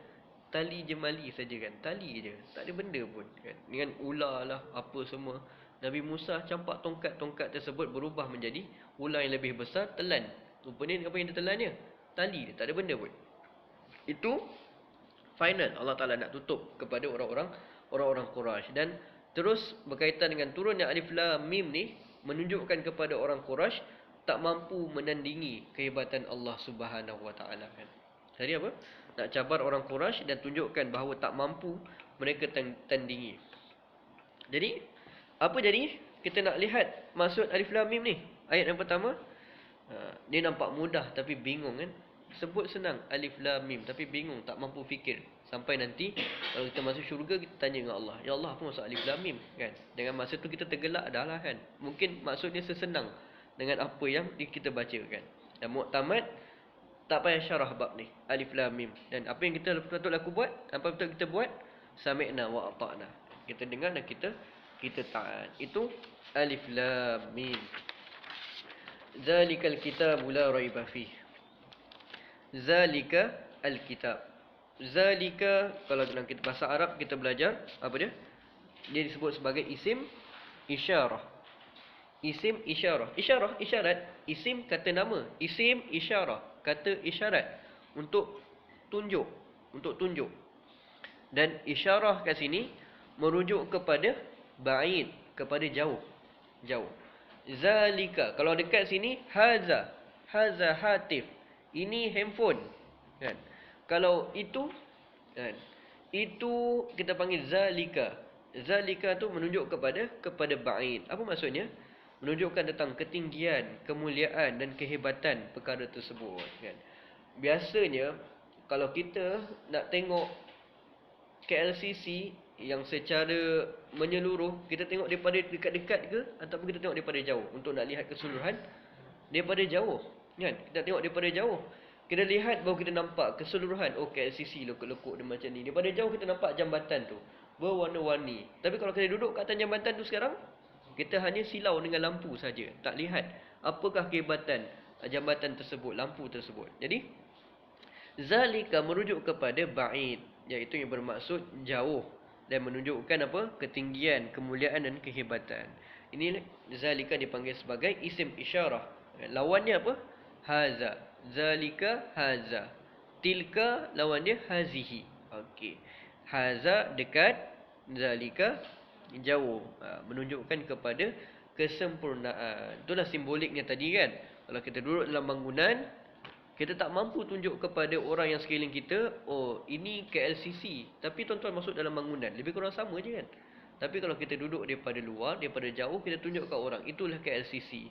tali jemali saja kan. Tali je, tak ada benda pun kan. Dengan ular lah apa semua. Nabi Musa campak tongkat tersebut berubah menjadi ular yang lebih besar, telan. Rupanya apa yang dia telan dia? Tali dia, tak ada benda pun. Itu final Allah Ta'ala nak tutup kepada orang-orang Quraisy. Dan terus berkaitan dengan turunnya Alif Lam Mim ni menunjukkan kepada orang Quraisy tak mampu menandingi kehebatan Allah Subhanahu Wa Ta'ala kan. Jadi apa? Nak cabar orang Quraisy dan tunjukkan bahawa tak mampu mereka tandingi. Jadi apa jadi? Kita nak lihat maksud Alif Lam Mim ni. Ayat yang pertama, dia nampak mudah tapi bingung kan. Sebut senang Alif Lam Mim tapi bingung, tak mampu fikir. Sampai nanti kalau kita masuk syurga, kita tanya dengan Allah, ya Allah apa maksud Alif Lam Mim kan. Dengan masa tu kita tergelak dah lah kan. Mungkin maksudnya sesenang dengan apa yang kita baca kan. Dan Mu'tamad tak payah syarah bab ni, Alif Lam Mim. Dan apa yang kita betul laku buat, apa betul kita buat? Sami'na wa ata'na. Kita dengar dan kita taat. Itu Alif Lam Mim. Zalikal kitabu la raiba fih. Zalika al-kitab. Zalika, kalau dalam bahasa Arab kita belajar apa dia? Dia disebut sebagai isim isyarah. Isim isyarah. Isyarah, isyarat. Isim kata nama. Isim isyarah, kata isyarat. Untuk tunjuk. Dan isyarah kat sini merujuk kepada ba'id, kepada jauh. Zalika, kalau dekat sini haza hatif, ini handphone kan. Kalau itu kan, itu kita panggil zalika. Zalika tu menunjuk kepada ba'id. Apa maksudnya? Menunjukkan tentang ketinggian, kemuliaan dan kehebatan perkara tersebut kan. Biasanya kalau kita nak tengok KLCC yang secara menyeluruh, kita tengok daripada dekat-dekat ke ataupun kita tengok daripada jauh untuk nak lihat keseluruhan. Daripada jauh, kan? Kita tengok daripada jauh, kita lihat baru kita nampak keseluruhan. Oh, KLCC lekuk-lekuk dia macam ni. Daripada jauh kita nampak jambatan tu berwarna-warni. Tapi kalau kita duduk kat atas jambatan tu sekarang, kita hanya silau dengan lampu saja, tak lihat apakah kehebatan jambatan tersebut, lampu tersebut. Jadi zalika merujuk kepada ba'id, iaitu yang bermaksud jauh dan menunjukkan apa? Ketinggian, kemuliaan dan kehebatan. Ini zalika dipanggil sebagai isim isyarah. Lawannya apa? Haza. Zalika haza. Tilka lawannya hazihi. Okey. Haza dekat, zalika jauh. Menunjukkan kepada kesempurnaan. Itulah simboliknya tadi kan. Kalau kita duduk dalam bangunan, kita tak mampu tunjuk kepada orang yang sekeliling kita, oh ini KLCC. Tapi tuan-tuan masuk dalam bangunan, lebih kurang sama je kan. Tapi kalau kita duduk daripada luar, daripada jauh, kita tunjuk ke orang, itulah KLCC.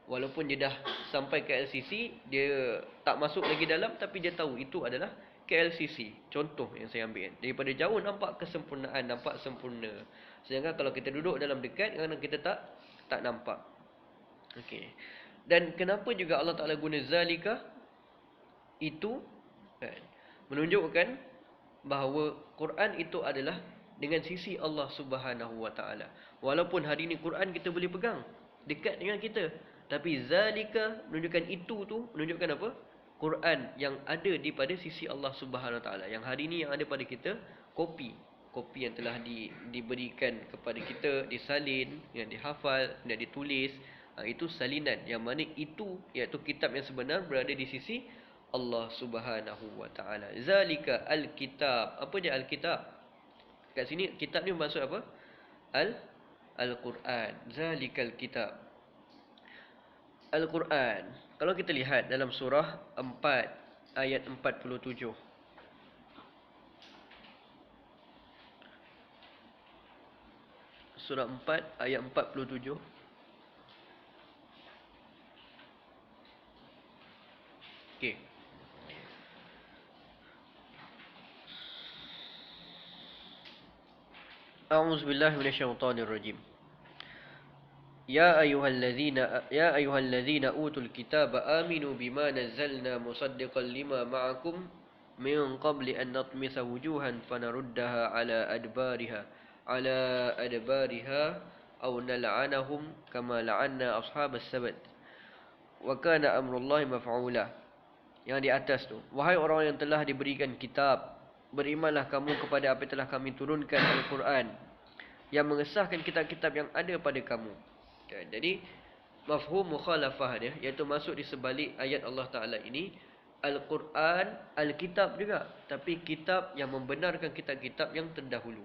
Walaupun dia dah sampai KLCC, dia tak masuk lagi dalam, tapi dia tahu itu adalah KLCC. Contoh yang saya ambil. Daripada jauh nampak kesempurnaan, nampak sempurna. Sedangkan kalau kita duduk dalam dekat, kadang-kadang kita tak nampak. Okey. Dan kenapa juga Allah Ta'ala guna zalika? Itu kan, menunjukkan bahawa Quran itu adalah dengan sisi Allah Subhanahu Wa Ta'ala. Walaupun hari ini Quran kita boleh pegang dekat dengan kita, tapi zalika menunjukkan itu tu menunjukkan apa? Quran yang ada di pada sisi Allah Subhanahu Wa Ta'ala. Yang hari ini yang ada pada kita kopi yang telah diberikan kepada kita, disalin, yang dihafal, yang ditulis, itu salinan. Yang mana itu iaitu kitab yang sebenar berada di sisi Allah Subhanahu Wa Ta'ala. Zalika al-kitab. Apa dia al-kitab? Kat sini kitab ni maksud apa? Al-Quran. Zalikal kitab. Al-Quran. Kalau kita lihat dalam surah 4 ayat 47. Surah 4 ayat 47. Okey. A'udzu billahi minasyaitonir rajim. Ya ayyuhalladzina utul kitaba aminu bima nazzalna musaddiqan lima ma'akum min qabli an natmisa wujuhan fanaruddaha ala adbariha aw nal'anahum kama la'anna ashabas sabt wa kana amrullahi maf'ula. Yang di atas tu, wahai orang yang telah diberikan kitab, berimanlah kamu kepada apa yang telah kami turunkan Al-Quran yang mengesahkan kitab-kitab yang ada pada kamu. Jadi mafhum mukhalafah dia, iaitu masuk di sebalik ayat Allah Ta'ala ini, Al-Quran, Al-Kitab juga, tapi kitab yang membenarkan kitab-kitab yang terdahulu.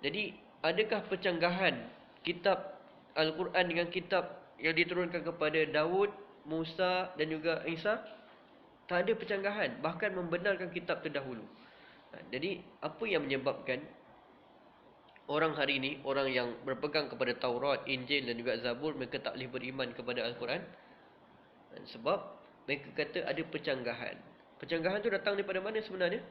Jadi adakah pencanggahan kitab Al-Quran dengan kitab yang diturunkan kepada Daud, Musa dan juga Isa? Tak ada pencanggahan, bahkan membenarkan kitab terdahulu. Jadi apa yang menyebabkan orang hari ini, orang yang berpegang kepada Taurat, Injil dan juga Zabur, mereka tak boleh beriman kepada Al-Quran? Sebab mereka kata ada pencanggahan. Pencanggahan tu datang daripada mana sebenarnya?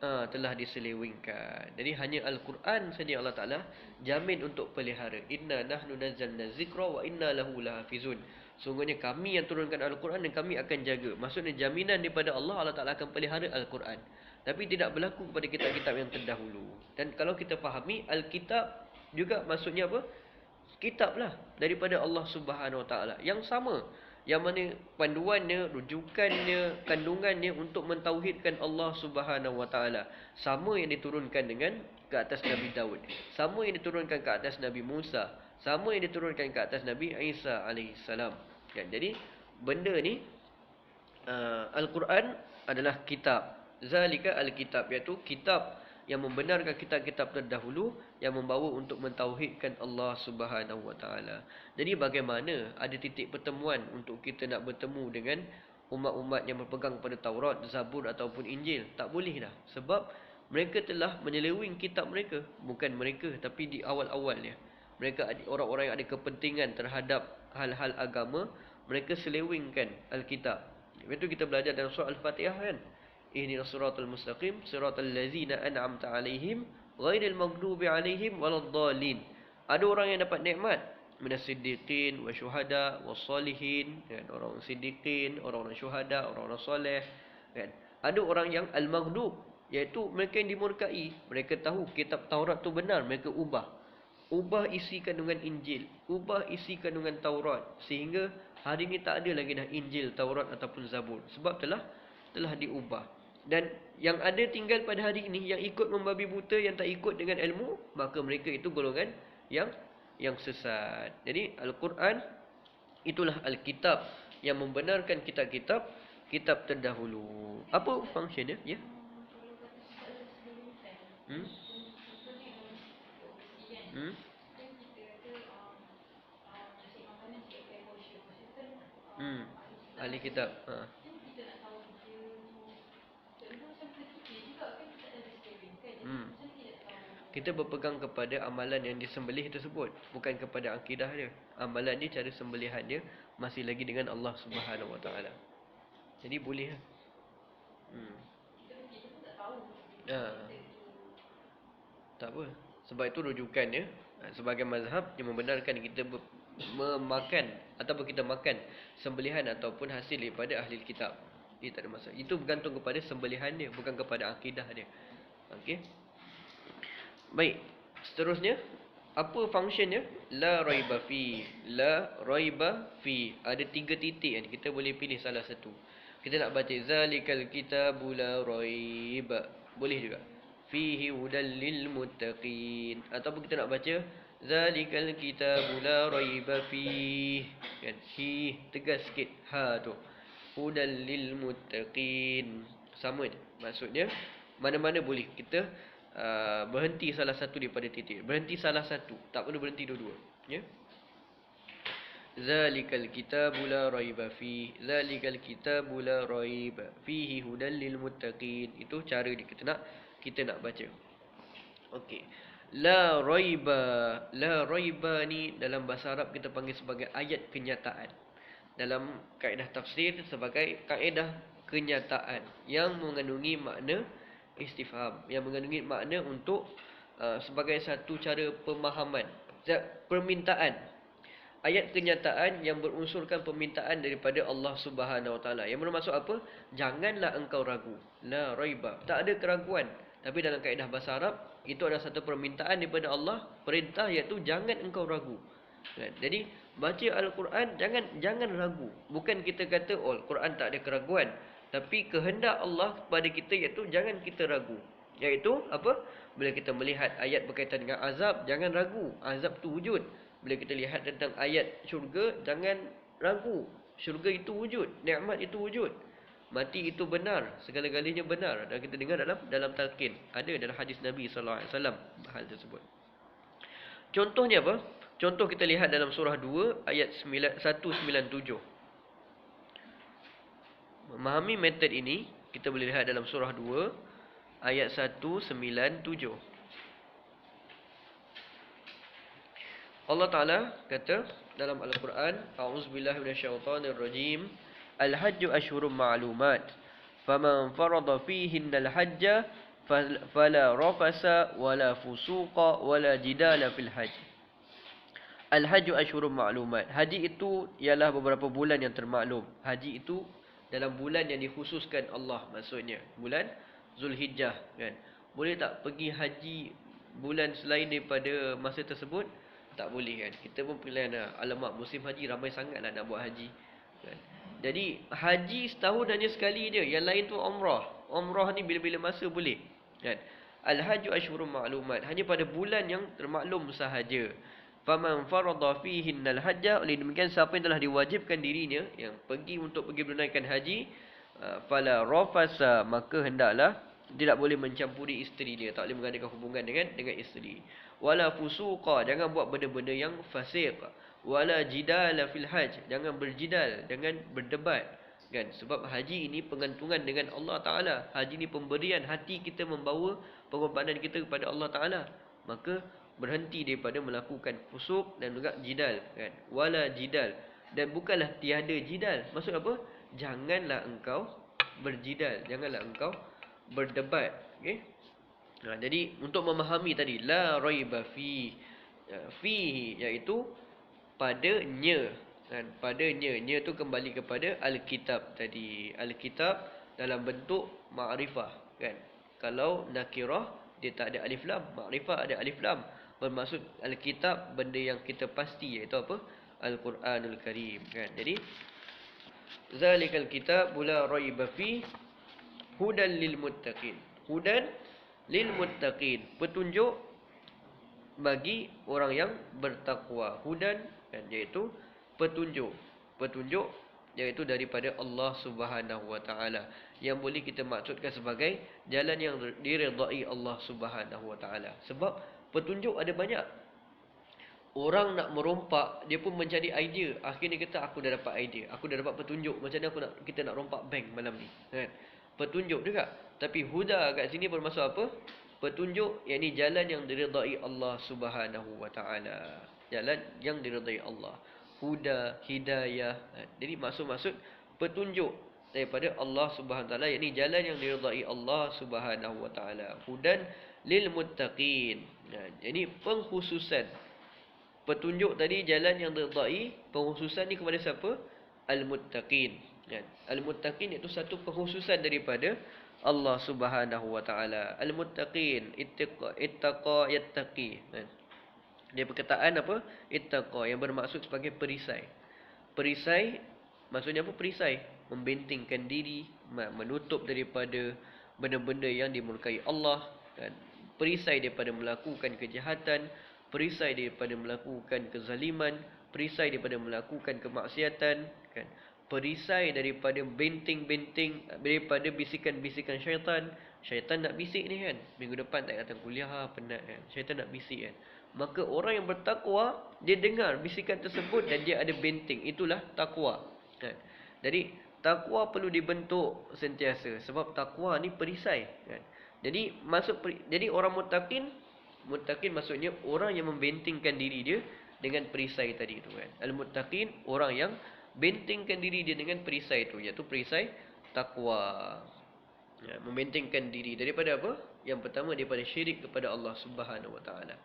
Telah diselewengkan. Jadi hanya Al-Quran saja Allah Ta'ala jamin untuk pelihara. Inna nahnu nazzalna zikra wa inna lahu lahafizun. Sungguhnya kami yang turunkan Al-Quran dan kami akan jaga. Maksudnya jaminan daripada Allah, Allah Ta'ala akan pelihara Al-Quran. Tapi tidak berlaku kepada kitab-kitab yang terdahulu. Dan kalau kita fahami, Al-Kitab juga maksudnya apa? Kitab lah daripada Allah Subhanahu Wa Ta'ala yang sama, yang mana panduannya, rujukannya, kandungannya untuk mentauhidkan Allah Subhanahu Wa Ta'ala. Sama yang diturunkan dengan ke atas Nabi Daud, sama yang diturunkan ke atas Nabi Musa, sama yang diturunkan ke atas Nabi Isa alaihissalam. Jadi benda ni Al-Quran adalah kitab. Zalika al-kitab, iaitu kitab yang membenarkan kitab-kitab terdahulu yang membawa untuk mentauhidkan Allah Subhanahu Wa Ta'ala. Jadi bagaimana ada titik pertemuan untuk kita nak bertemu dengan umat-umat yang berpegang pada Taurat, Zabur ataupun Injil? Tak boleh dah. Sebab mereka telah menyeleweng kitab mereka. Bukan mereka, tapi di awal-awalnya. Mereka orang-orang yang ada kepentingan terhadap hal-hal agama, mereka selewengkan Alkitab. Itu kita belajar dalam surah Al-Fatihah kan. Ihdinas siratal mustaqim, siratal ladzina an'amta 'alaihim ghairil maghdubi alaihim waladdallin. Ada orang yang dapat nikmat minas siddiqin wa syuhada was salihin, kan, orang siddiqin, orang-orang syuhada, orang-orang soleh, kan. Ada orang yang al-maghdub, iaitu mereka yang dimurkai. Mereka tahu kitab Taurat tu benar, mereka ubah isi kandungan Injil, ubah isi kandungan Taurat, sehingga hari ini tak ada lagi dah Injil, Taurat ataupun Zabur, sebab telah diubah. Dan yang ada tinggal pada hari ini yang ikut membabi buta, yang tak ikut dengan ilmu, maka mereka itu golongan yang sesat. Jadi Al-Quran itulah Alkitab yang membenarkan kitab terdahulu. Apa function dia? Ya. Hmm? Hmm? Hmm. Ahli kitab. Ha. Hmm. Kita berpegang kepada amalan yang disembelih tersebut, bukan kepada akidah dia. Amalan dia, cara sembelihan dia masih lagi dengan Allah Subhanahu Wa Taala. Jadi boleh lah. Ha. Tak apa. Sebab itu rujukan dia sebagai mazhab yang membenarkan kita memakan ataupun kita makan sembelihan ataupun hasil daripada ahli kitab. Dia tak ada masalah. Itu bergantung kepada sembelihan dia, bukan kepada akidah dia. Okey. Baik. Seterusnya, apa functionnya? La raiba fi. La raiba fi. Ada 3 titik kan. Kita boleh pilih salah satu. Kita nak baca zalikal kitabu la raiba. Boleh juga. Fihi hudal lil muttaqin. Ataupun kita nak baca zalikal kitabu la raiba fi. Kan? Hi tegas sikit ha tu. Hudal lil muttaqin. Sama je. Maksudnya mana-mana boleh. Kita berhenti salah satu daripada titik. Berhenti salah satu, tak perlu berhenti dua-dua, ya. Zalikal kitabu la raiba fi. Zalikal kitabu la raiba fihi hudal lil muttaqin. Itu cara dia kita nak baca. Okey. La raiba. La raiba ni dalam bahasa Arab kita panggil sebagai ayat kenyataan. Dalam kaedah tafsir sebagai kaedah kenyataan yang mengandungi makna istifham, yang mengandungi makna untuk sebagai satu cara pemahaman, permintaan. Ayat kenyataan yang berunsurkan permintaan daripada Allah Subhanahu Wa Taala. Yang bermaksud apa? Janganlah engkau ragu. La raiba. Tak ada keraguan. Tapi dalam kaedah bahasa Arab, itu adalah satu permintaan daripada Allah, perintah, iaitu jangan engkau ragu. Jadi baca Al-Quran jangan ragu. Bukan kita kata Al-Quran tak ada keraguan, tapi kehendak Allah kepada kita iaitu jangan kita ragu. Iaitu apa? Bila kita melihat ayat berkaitan dengan azab, jangan ragu. Azab tu wujud. Bila kita lihat tentang ayat syurga, jangan ragu. Syurga itu wujud, nikmat itu wujud. Mati itu benar, segala-galanya benar. Dan kita dengar dalam talqin. Ada dalam hadis Nabi sallallahu alaihi wasallam hal tersebut. Contohnya apa? Contoh kita lihat dalam surah 2 ayat 197. Memahami metod ini, kita boleh lihat dalam surah 2 ayat 197. Allah Ta'ala kata dalam Al-Quran, A'udzubillahi minasyaitonirrajim, Al-hajju ashhurum ma'lumat, faman farada fihinna al-hajja fala rafasa wala fusuqa wala jidala fil hajj. Al-hajju ashhurum ma'lumat. Haji itu ialah beberapa bulan yang termaklum. Haji itu dalam bulan yang dikhususkan Allah, maksudnya bulan Zulhijjah, kan. Boleh tak pergi haji bulan selain daripada masa tersebut? Tak boleh, kan. Kita pun pilihan, alamak musim haji ramai sangatlah nak buat haji, kan. Jadi haji setahun hanya sekali je. Yang lain tu umrah. Umrah ni bila-bila masa boleh, kan. Al-hajju ashhurum ma'lumat. Hanya pada bulan yang termaklum sahaja. Faman farada fihinnal hajja. Oleh demikian siapa yang telah diwajibkan dirinya yang untuk pergi menunaikan haji, fala rafasa, maka hendaklah tidak boleh mencampuri isteri dia, tak boleh mengadakan hubungan dengan isteri. Wala fusuqa, jangan buat benda-benda yang fasik. Wala jidala fil hajj, jangan berjidal, jangan berdebat, kan. Sebab haji ini pengantungan dengan Allah Taala. Haji ini pemberian hati kita, membawa pengorbanan kita kepada Allah Taala. Maka berhenti daripada melakukan fusuk dan juga jidal, kan. Wala jidal, dan bukanlah tiada jidal. Maksud apa? Janganlah engkau berjidal, janganlah engkau berdebat, okey. Jadi untuk memahami tadi la raiba fi, fihi iaitu padanya, kan, padanya. Nya tu kembali kepada Alkitab tadi. Alkitab dalam bentuk ma'rifah, kan. Kalau nakirah dia tak ada alif lam, ma'rifah ada alif lam. Bermaksud Alkitab benda yang kita pasti, iaitu apa? Al-Quranul Karim, kan. Jadi zalikal kitab la raiba fi hudan lil muttaqin. Hudan lil muttaqin, petunjuk bagi orang yang bertakwa. Hudan, kan, iaitu petunjuk. Petunjuk iaitu daripada Allah Subhanahu wa taala, yang boleh kita maksudkan sebagai jalan yang diredai Allah Subhanahu wa taala. Sebab petunjuk ada banyak. Orang nak merompak, dia pun mencari idea. Akhirnya kata aku dah dapat idea, aku dah dapat petunjuk macam mana kita nak rompak bank malam ni, kan. Petunjuk juga. Tapi huda kat sini bermaksud apa? Petunjuk, yakni jalan yang diridai Allah Subhanahu wa taala. Jalan yang diridai Allah. Huda, hidayah. Jadi maksud petunjuk daripada Allah Subhanahu wa taala, yakni jalan yang diridai Allah Subhanahu wa taala. Hudan lil muttaqin. Jadi pengkhususan. Petunjuk tadi jalan yang diridai, pengkhususan ni kepada siapa? Al-muttaqin. Al-muttaqin iaitu satu pengkhususan daripada Allah Subhanahu wa taala. Al-muttaqin, ittaqa yattaqi. Dia perkataan apa? Ittaqa, yang bermaksud sebagai perisai. Perisai maksudnya apa? Perisai, membentingkan diri, menutup daripada benda-benda yang dimurkai Allah, kan. Perisai daripada melakukan kejahatan, perisai daripada melakukan kezaliman, perisai daripada melakukan kemaksiatan, kan. Perisai daripada benteng-benteng, daripada bisikan-bisikan syaitan. Syaitan nak bisik ni, kan. Minggu depan tak datang kuliah, penat, kan. Syaitan nak bisik, kan. Maka orang yang bertakwa, dia dengar bisikan tersebut dan dia ada benteng. Itulah takwa, kan. Jadi takwa perlu dibentuk sentiasa, sebab takwa ni perisai, kan. Jadi orang muttaqin maksudnya orang yang membentingkan diri dia dengan perisai tadi tu, kan. Al-muttaqin, orang yang bentingkan diri dia dengan perisai tu, iaitu perisai takwa. Membentingkan diri daripada apa? Yang pertama daripada syirik kepada Allah Subhanahu wa taala.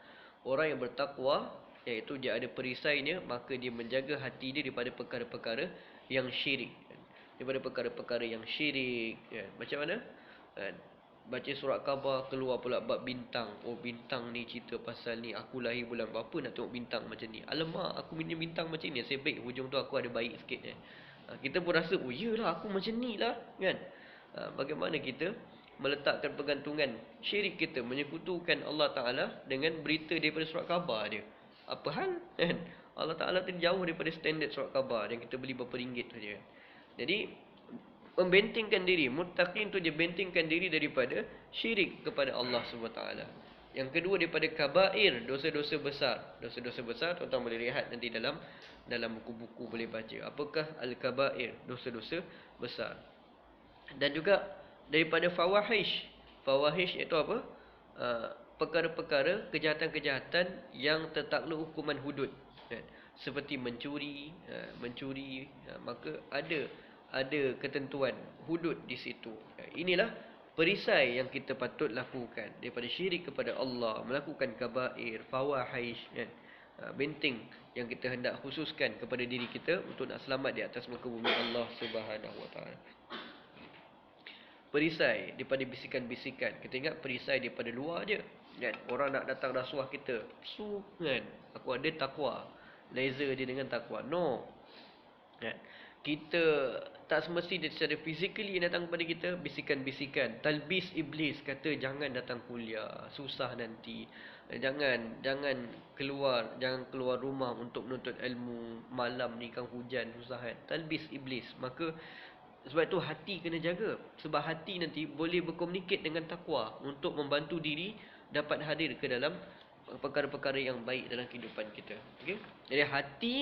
Orang yang bertakwa, iaitu dia ada perisainya, maka dia menjaga hati dia daripada perkara-perkara yang syirik, kan. Daripada perkara-perkara yang syirik, kan. Macam mana? Kan? Baca surat khabar, keluar pula bab bintang. Oh, bintang ni cerita pasal ni, aku lahir bulan berapa nak tengok bintang macam ni. Alamak, aku punya bintang macam ni, nasib baik hujung tu aku ada baik sikit, kan. Kita pun rasa, oh iyalah aku macam ni lah, kan. Bagaimana kita meletakkan pergantungan syirik kita, menyekutukan Allah Ta'ala dengan berita daripada surat khabar dia. Apa hal, kan? Allah Ta'ala tu jauh daripada standard surat khabar yang kita beli berapa ringgit saja. Jadi membentingkan diri. Muttaqin tu dia bentingkan diri daripada syirik kepada Allah SWT. Yang kedua daripada kabair, dosa-dosa besar. Dosa-dosa besar tuan-tuan boleh lihat nanti dalam buku-buku boleh baca. Apakah al-kabair? Dosa-dosa besar. Dan juga daripada fawahish. Fawahish iaitu apa? Perkara-perkara, kejahatan-kejahatan yang tertakluk hukuman hudud, kan? Seperti mencuri, maka ada ketentuan hudud di situ. Inilah perisai yang kita patut lakukan daripada syirik kepada Allah, melakukan kabair, fawahish, kan. Benteng yang kita hendak khususkan kepada diri kita untuk nak selamat di atas muka bumi Allah Subhanahu wa taala. Perisai daripada bisikan-bisikan. Kita ingat perisai daripada luar je, kan. Orang nak datang rasuah kita, kan. Aku ada takwa, laser dia dengan takwa. No, kan. Kita tak semestinya secara physically yang datang kepada kita bisikan-bisikan. Talbis iblis kata jangan datang kuliah, susah nanti. Jangan keluar rumah untuk menuntut ilmu, malam ni kan hujan, susah, kan. Talbis iblis. Maka sebab itu hati kena jaga. Sebab hati nanti boleh berkomunikasi dengan takwa untuk membantu diri dapat hadir ke dalam perkara-perkara yang baik dalam kehidupan kita. Okey? Jadi hati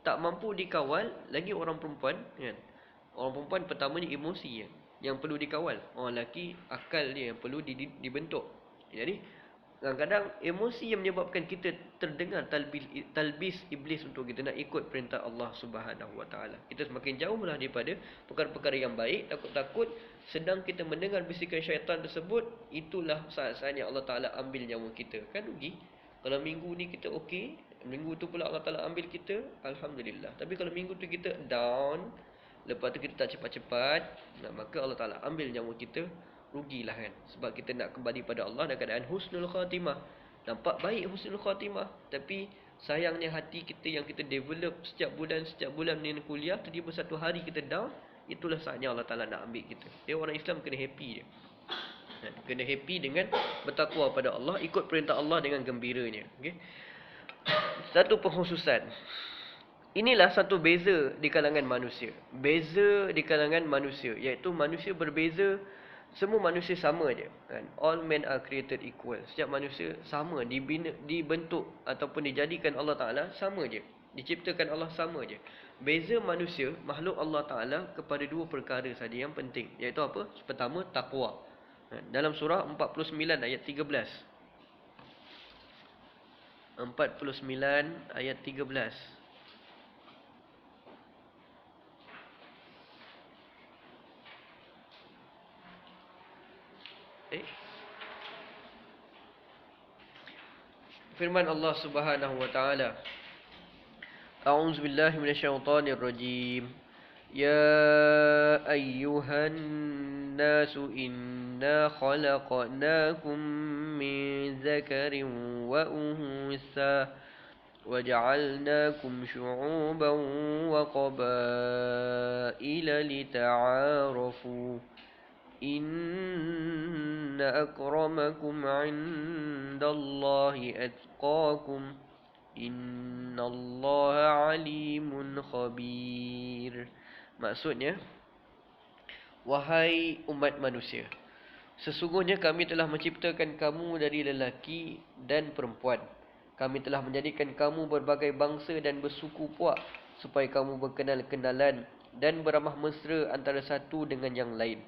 tak mampu dikawal, lagi orang perempuan, kan. Orang perempuan pertamanya emosi yang perlu dikawal. Orang lelaki akal dia yang perlu dibentuk. Jadi Kadang-kadang emosi yang menyebabkan kita terdengar talbis iblis untuk kita nak ikut perintah Allah Subhanahu Wa Taala. Kita semakin jauhlah daripada perkara-perkara yang baik, takut-takut sedang kita mendengar bisikan syaitan tersebut, itulah saat-saatnya Allah Taala ambil nyawa kita. Kan rugi. Kalau minggu ni kita okey, minggu tu pula Allah Taala ambil kita, alhamdulillah. Tapi kalau minggu tu kita down, lepas tu kita tak cepat-cepat, maka Allah Taala ambil nyawa kita, rugilah kan. Sebab kita nak kembali pada Allah dalam keadaan husnul khatimah. Nampak baik husnul khatimah, tapi sayangnya hati kita yang kita develop setiap bulan ni kuliah, tiba-tiba satu hari kita down, itulah saatnya Allah Taala nak ambil kita. Dia orang Islam kena happy dia. Kena happy dengan bertakwa pada Allah, ikut perintah Allah dengan gembiranya. Okey. Satu pengkhususan. Inilah satu beza di kalangan manusia. Beza di kalangan manusia, iaitu manusia berbeza. Semua manusia sama je kan? All men are created equal. Setiap manusia sama, dibentuk ataupun dijadikan Allah Ta'ala sama je. Diciptakan Allah sama je. Beza manusia, makhluk Allah Ta'ala kepada dua perkara saja yang penting. Iaitu apa? Pertama, taqwa. Dalam surah 49 ayat 13. 49 ayat 13. Firman Allah Subhanahu wa taala, A'udzu billahi minasyaitonir rajim. Ya ayyuhan nasu inna khalaqnakum min dzakarin wa unsa waja'alnakum syu'uban wa qabaila lita'arafu. Inna akramakum 'indallahi atqakum. Innallaha 'alimun khabir. Maksudnya, wahai umat manusia, sesungguhnya kami telah menciptakan kamu dari lelaki dan perempuan. Kami telah menjadikan kamu berbagai bangsa dan bersuku puak, supaya kamu berkenal-kenalan dan beramah mesra antara satu dengan yang lain.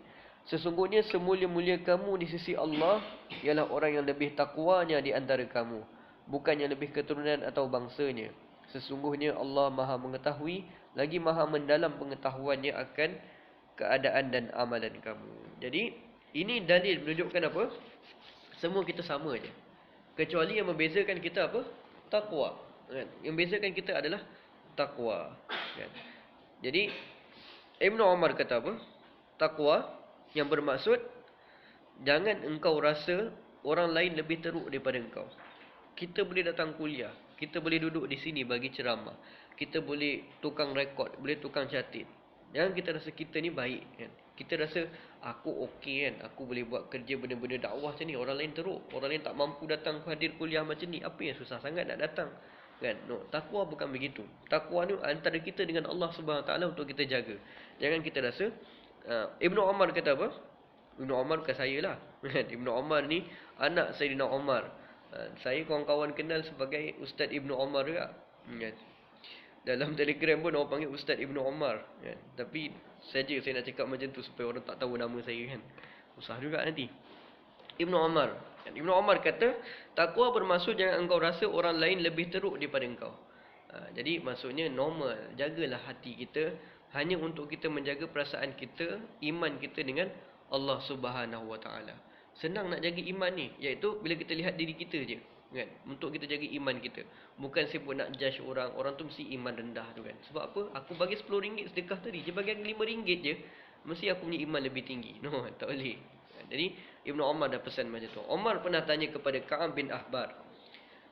Sesungguhnya semulia-mulia kamu di sisi Allah ialah orang yang lebih takwanya di antara kamu, bukan yang lebih keturunan atau bangsanya. Sesungguhnya Allah Maha mengetahui, lagi Maha mendalam pengetahuannya akan keadaan dan amalan kamu. Jadi, ini dalil menunjukkan apa? Semua kita sama je. Kecuali yang membezakan kita apa? Takwa. Kan? Yang membezakan kita adalah takwa. Kan? Jadi, Ibn Umar kata apa? Takwa yang bermaksud, jangan engkau rasa orang lain lebih teruk daripada engkau. Kita boleh datang kuliah, kita boleh duduk di sini bagi ceramah, kita boleh tukang rekod, boleh tukang catat. Jangan kita rasa kita ni baik kan. Kita rasa aku okey kan, aku boleh buat kerja benda-benda dakwah macam ni, orang lain teruk, orang lain tak mampu datang hadir kuliah macam ni, apa yang susah sangat nak datang kan. No, takwa bukan begitu. Takwa ni antara kita dengan Allah Subhanahu Taala untuk kita jaga. Jangan kita rasa Ibnu Umar kata apa? Ibnu Umar bukan saya lah. Ibnu Umar ni anak Sayyidina Umar. Saya kawan-kawan kenal sebagai Ustaz Ibnu Umar juga. Dalam Telegram pun orang panggil Ustaz Ibnu Umar. Tapi saja saya nak cakap macam tu supaya orang tak tahu nama saya kan. Susah juga nanti. Ibnu Umar. Ibnu Umar kata, takwa bermaksud jangan engkau rasa orang lain lebih teruk daripada engkau. Jadi maksudnya normal. Jagalah hati kita hanya untuk kita menjaga perasaan kita, iman kita dengan Allah Subhanahu Wa Taala. Senang nak jaga iman ni, iaitu bila kita lihat diri kita je, kan? Untuk kita jaga iman kita. Bukan sibuk nak judge orang, orang tu mesti iman rendah tu kan. Sebab apa? Aku bagi RM10 sedekah tadi, dia bagi RM5 je, mesti aku punya iman lebih tinggi. No, tak boleh. Jadi Ibnu Umar dah pesan macam tu. Umar pernah tanya kepada Ka'ab bin Ahbar.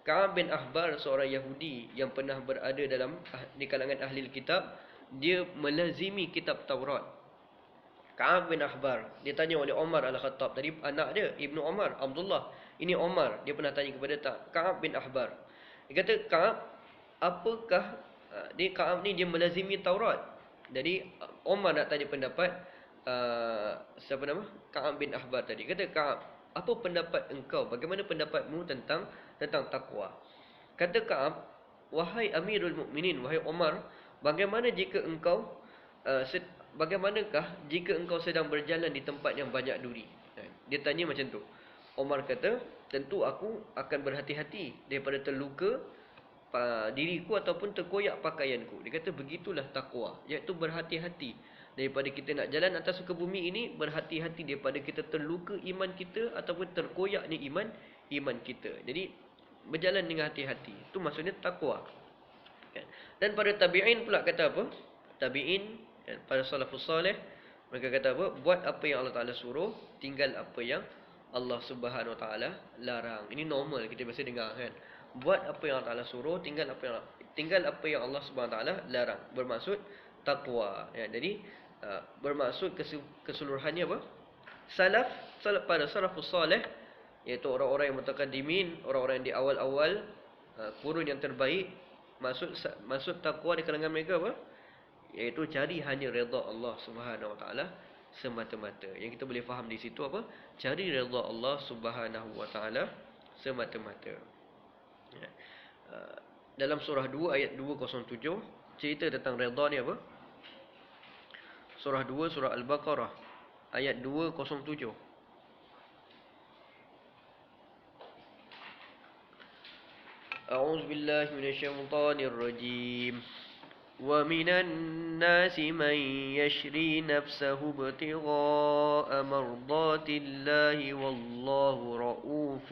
Ka'ab bin Ahbar seorang Yahudi yang pernah berada di kalangan ahli kitab. Dia melazimi kitab Taurat. Ka'ab bin Ahbar, dia tanya oleh Umar Al-Khattab. Tadi anak dia, Ibnu Umar, Abdullah. Ini Umar, dia pernah tanya kepada Ka'ab bin Ahbar. Dia kata, Ka'ab, apakah Ka'ab ni dia melazimi Taurat. Jadi Umar nak tanya pendapat siapa nama? Ka'ab bin Ahbar tadi. Kata, Ka'ab, apa pendapat engkau? Bagaimana pendapatmu tentang takwa? Kata Ka'ab, wahai Amirul Mukminin, wahai Umar, bagaimanakah jika engkau sedang berjalan di tempat yang banyak duri? Dia tanya macam tu. Umar kata, tentu aku akan berhati-hati daripada terluka diriku ataupun terkoyak pakaianku. Dia kata begitulah takwa, iaitu berhati-hati daripada kita nak jalan atas muka bumi ini, berhati-hati daripada kita terluka iman kita ataupun terkoyaknya iman kita. Jadi berjalan dengan hati-hati. Itu maksudnya takwa. Dan pada tabi'in pula kata apa? Tabi'in, para salafus salih, mereka kata apa? Buat apa yang Allah Ta'ala suruh, tinggal apa yang Allah Subhanahu Wa Ta'ala larang. Ini normal kita biasa dengar kan. Buat apa yang Allah Ta'ala suruh, tinggal apa yang Allah Subhanahu Wa Ta'ala larang. Bermaksud takwa. Ya, jadi bermaksud keseluruhannya apa? Salaf pada salafus salih, iaitu orang-orang yang mutaqaddimin, orang-orang yang di awal-awal kurun yang terbaik, maksud takwa di kalangan mereka apa? Iaitu cari hanya redha Allah Subhanahu Wa Ta'ala semata-mata. Yang kita boleh faham di situ apa? Cari redha Allah Subhanahu Wa Ta'ala semata-mata. Ya. Dalam surah 2 ayat 207 cerita tentang redha ni apa? Surah 2 surah Al-Baqarah ayat 207. A'udzu billahi minasyaitonir rajim. وَمِنَ النَّاسِ مَن يَشْرِي نَفْسَهُ ابْتِغَاءَ مَرْضَاتِ اللَّهِ وَاللَّهُ رَءُوفٌ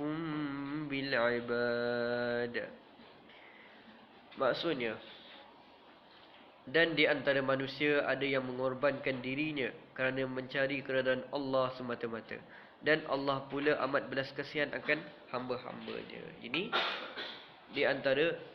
بِالْعِبَادِ. Maksudnya, dan di antara manusia ada yang mengorbankan dirinya kerana mencari keredaan Allah semata-mata, dan Allah pula amat belas kasihan akan hamba-hambanya. Ini di antara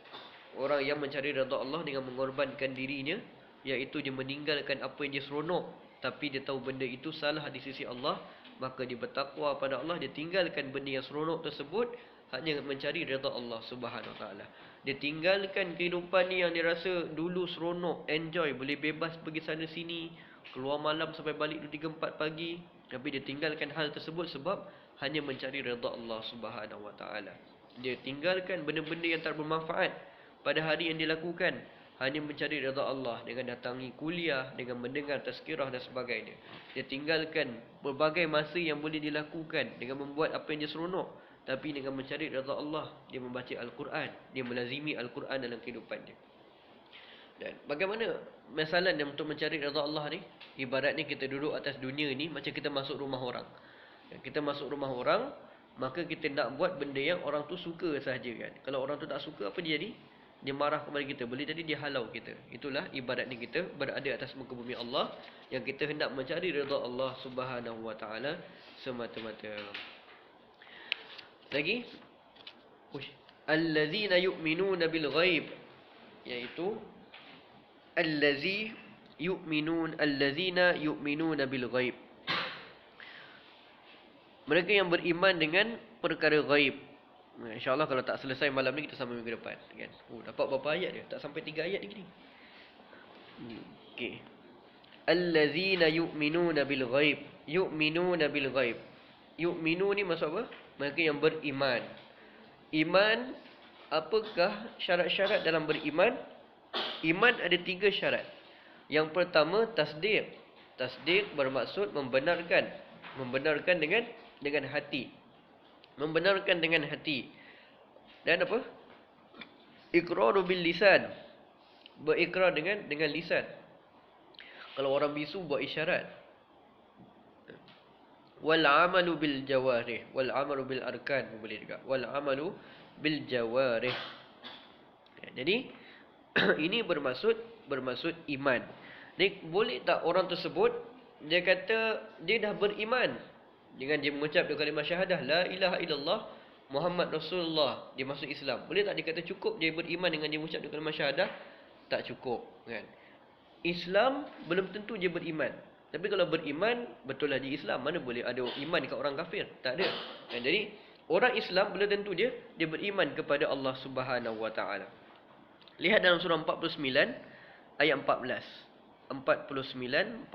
orang yang mencari redha Allah dengan mengorbankan dirinya, iaitu dia meninggalkan apa yang dia seronok, tapi dia tahu benda itu salah di sisi Allah, maka dia bertakwa pada Allah, dia tinggalkan benda yang seronok tersebut hanya mencari redha Allah Subhanahu Wa Ta'ala. Dia tinggalkan kehidupan ni yang dia rasa dulu seronok, enjoy, boleh bebas pergi sana sini, keluar malam sampai balik 2, 3, 4 pagi, tapi dia tinggalkan hal tersebut sebab hanya mencari redha Allah Subhanahu Wa Ta'ala. Dia tinggalkan benda-benda yang tak bermanfaat pada hari yang dilakukan, hanya mencari redha Allah dengan datangi kuliah, dengan mendengar tazkirah dan sebagainya. Dia tinggalkan berbagai masa yang boleh dilakukan dengan membuat apa yang dia seronok, tapi dengan mencari redha Allah, dia membaca Al-Quran, dia melazimi Al-Quran dalam kehidupan dia. Dan bagaimana masalah untuk mencari redha Allah ni? Ibaratnya kita duduk atas dunia ni macam kita masuk rumah orang. Kita masuk rumah orang, maka kita nak buat benda yang orang tu suka sahaja kan. Kalau orang tu tak suka, apa dia jadi? Dia marah kepada kita, boleh jadi dia halau kita. Itulah ibaratnya kita berada atas muka bumi Allah, yang kita hendak mencari redha Allah Subhanahu Wa Ta'ala semata-mata. Lagi, allazina yu'minuna bil ghaib, iaitu allazina yu'minuna bil ghaib, mereka yang beriman dengan perkara ghaib. InsyaAllah kalau tak selesai malam ni, kita sambung minggu depan kan? Dapat berapa ayat dia? Tak sampai 3 ayat lagi ni. Okay. Allazina yu'minuna bil ghaib. Yu'minuna bil ghaib. Yu'minu ni maksud apa? Mereka yang beriman. Iman, apakah syarat-syarat dalam beriman? Iman ada 3 syarat. Yang pertama, tasdiq. Tasdiq bermaksud membenarkan. Membenarkan dengan hati. Membenarkan dengan hati. Dan apa? Iqraru bil lisan. Berikrar dengan lisan. Kalau orang bisu buat isyarat. Wal amalu bil jawarih. Wal amalu bil arkan boleh juga. Wal amalu bil jawarih. Jadi ini bermaksud iman. Ni boleh tak orang tersebut dia kata dia dah beriman dengan dia mengucap kalimah syahadah la ilaha illallah Muhammad Rasulullah, dia masuk Islam. Boleh tak dia kata cukup dia beriman dengan dia mengucap kalimah syahadah? Tak cukup kan. Islam belum tentu dia beriman. Tapi kalau beriman betul lah dia Islam, mana boleh ada iman dekat orang kafir? Tak ada. Dan jadi orang Islam belum tentu dia beriman kepada Allah Subhanahu Wa Ta'ala. Lihat dalam surah 49 ayat 14. 49:14.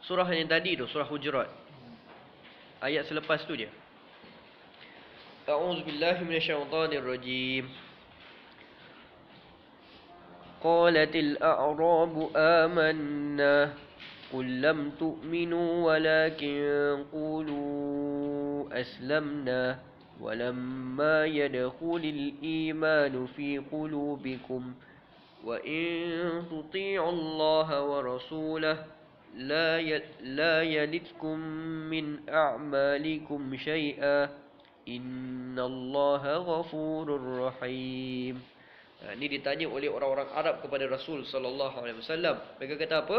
Surah yang tadi tu, surah Hujurat. Ayat selepas tu je. A'udzubillahi minasyaitonir rajim. Qalatil a'rabu amanna قل لم تؤمنوا ولكن قولوا أسلمنا ولما يدخل الإيمان في قلوبكم وإن تطيعوا الله ورسوله لا يلدكم من أعمالكم شيئا إن الله غفور رحيم. Ini ditanya oleh orang-orang Arab kepada Rasul sallallahu alaihi wasallam. Mereka kata apa?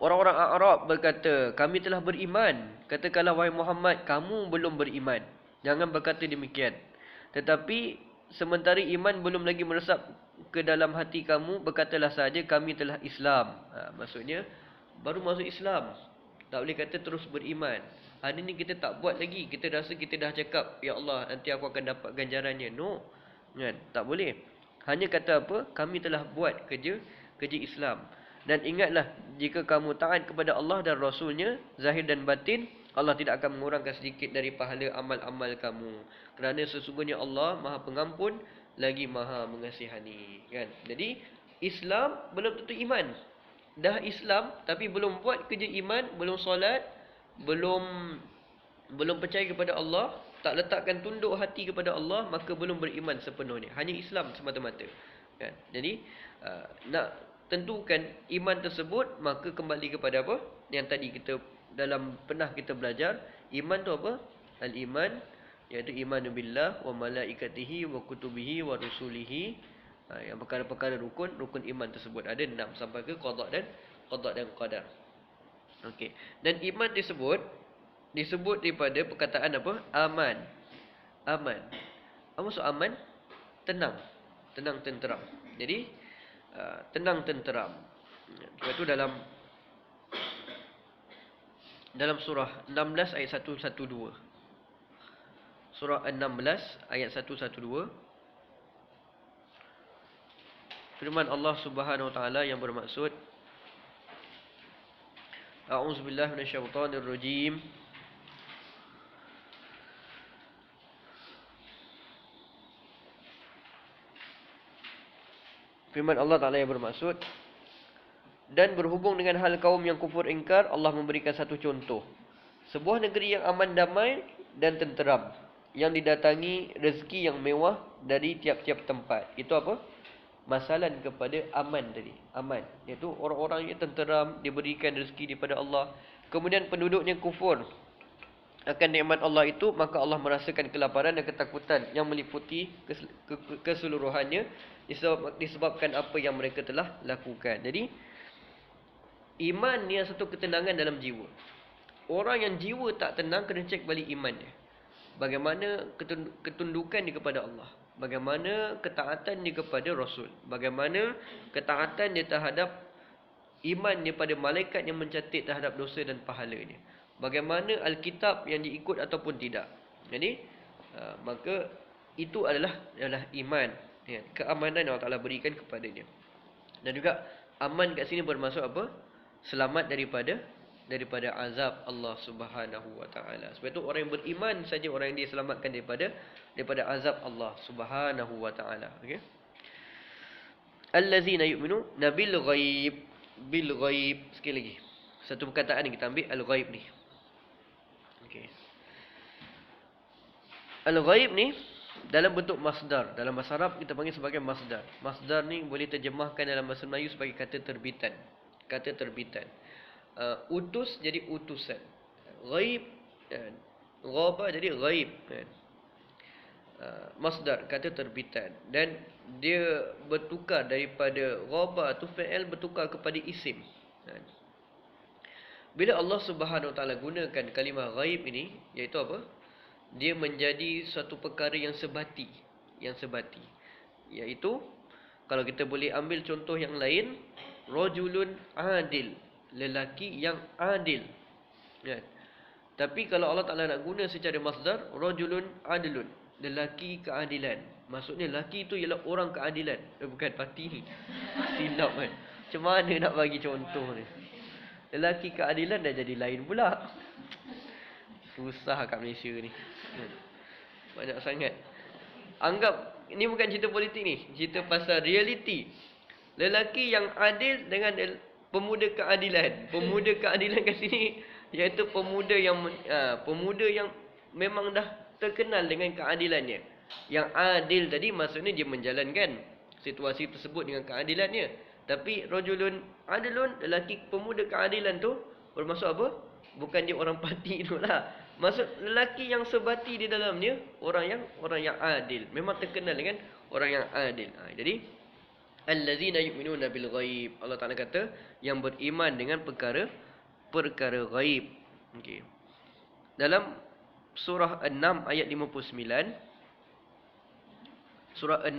Orang-orang Arab berkata, kami telah beriman. Katakanlah wahai Muhammad, kamu belum beriman. Jangan berkata demikian. Tetapi sementara iman belum lagi meresap ke dalam hati kamu, berkatalah saja kami telah Islam. Maksudnya baru masuk Islam. Tak boleh kata terus beriman. Hari ni kita tak buat lagi. Kita rasa kita dah cakap, ya Allah, nanti aku akan dapat ganjarannya. No. Kan? Tak boleh. Hanya kata apa? Kami telah buat kerja Islam. Dan ingatlah, jika kamu taat kepada Allah dan Rasulnya, zahir dan batin, Allah tidak akan mengurangkan sedikit dari pahala amal-amal kamu. Kerana sesungguhnya Allah Maha Pengampun lagi Maha Mengasihani. Kan? Jadi Islam belum tentu iman. Dah Islam tapi belum buat kerja iman, belum solat, belum percaya kepada Allah, tak letakkan tunduk hati kepada Allah, maka belum beriman sepenuhnya. Hanya Islam semata-mata. Kan? Jadi nak tentukan iman tersebut, maka kembali kepada apa? Yang tadi kita pernah kita belajar, iman tu apa? Al-iman, iaitu iman billah wa malaikatihi wa kutubihi wa rusulihi. Yang perkara-perkara rukun iman tersebut ada 6 sampai ke qada dan qadar. Okey. Dan iman disebut daripada perkataan apa? Aman. Apa maksud aman? Tenang, tenteram. Jadi tenang, tenteram. Sebab itu dalam surah 16 ayat 112. Surah 16 ayat 112. Firman Allah Subhanahu wa taala yang bermaksud, A'udzubillahi minasyaitonirrajim. Firman Allah Ta'ala yang bermaksud, dan berhubung dengan hal kaum yang kufur ingkar, Allah memberikan satu contoh. Sebuah negeri yang aman, damai dan tenteram, yang didatangi rezeki yang mewah dari tiap-tiap tempat. Itu apa? Masalan kepada aman tadi. Aman, iaitu orang-orang yang tenteram, diberikan rezeki daripada Allah. Kemudian penduduknya kufur akan nikmat Allah itu, maka Allah merasakan kelaparan dan ketakutan yang meliputi keseluruhannya disebabkan apa yang mereka telah lakukan. Jadi iman ni satu ketenangan dalam jiwa. Orang yang jiwa tak tenang kena cek balik imannya. Bagaimana ketundukan dia kepada Allah, bagaimana ketaatan dia kepada Rasul, bagaimana ketaatan dia terhadap iman dia pada malaikat yang mencatat terhadap dosa dan pahalanya, bagaimana Alkitab yang diikut ataupun tidak. Jadi maka itu adalah iman, ya, keamanan yang Allah Ta'ala berikan kepadanya. Dan juga aman kat sini bermaksud apa? Selamat daripada azab Allah Subhanahu wa taala. Sebab itu orang yang beriman saja orang yang diselamatkan daripada azab Allah Subhanahu wa taala. Okey. Allazina yu'minu bil ghaib. Sekali lagi. Satu perkataan yang kita ambil al-ghaib ni. Okey. Al-ghaib ni dalam bentuk masdar. Dalam bahasa Arab kita panggil sebagai masdar. Masdar ni boleh terjemahkan dalam bahasa Melayu sebagai kata terbitan. Kata terbitan. Utus jadi utusan. Ghaib, ghaba jadi ghaib, kan? Masdar, kata terbitan. Dan dia bertukar daripada ghaba tu fi'il bertukar kepada isim, kan? Bila Allah Subhanahu wa taala gunakan kalimah ghaib ini, iaitu apa? Dia menjadi satu perkara yang sebati, iaitu kalau kita boleh ambil contoh yang lain, rajulun adil, lelaki yang adil, kan? Tapi kalau Allah Ta'ala nak guna secara masdar, rajulun adilun, lelaki keadilan. Maksudnya lelaki itu ialah orang keadilan, bukan parti ni. Silap, kan? Macam mana nak bagi contoh ni? Lelaki keadilan dah jadi lain pula. Susah kat Malaysia ni. Banyak sangat. Anggap ni bukan cerita politik ni, cerita pasal realiti. Lelaki yang adil dengan pemuda keadilan. Pemuda keadilan kat sini iaitu pemuda yang memang dah terkenal dengan keadilannya. Yang adil tadi maksudnya dia menjalankan situasi tersebut dengan keadilannya. Tapi rajulun adilun, lelaki pemuda keadilan tu bermaksud apa? Bukan dia orang parti tu lah. Maksud lelaki yang sebati di dalamnya orang yang adil. Memang terkenal dengan orang yang adil. Jadi allazina yu'minuna bil ghaib. Allah Taala kata yang beriman dengan perkara ghaib. Okey. Dalam surah 6 ayat 59. Surah 6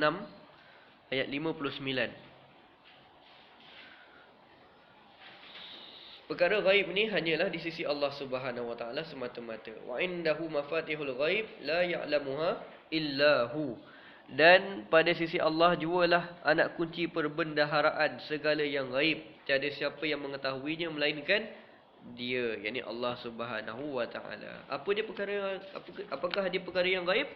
ayat 59. Perkara ghaib ni hanyalah di sisi Allah Subhanahu wa taala semata-mata. Wa indahu mafatihul ghaib la ya'lamuha illa hu. Dan pada sisi Allah jualah anak kunci perbendaharaan segala yang ghaib. Tiada siapa yang mengetahuinya melainkan dia, yakni Allah Subhanahu wa taala. Apakah dia perkara yang ghaib?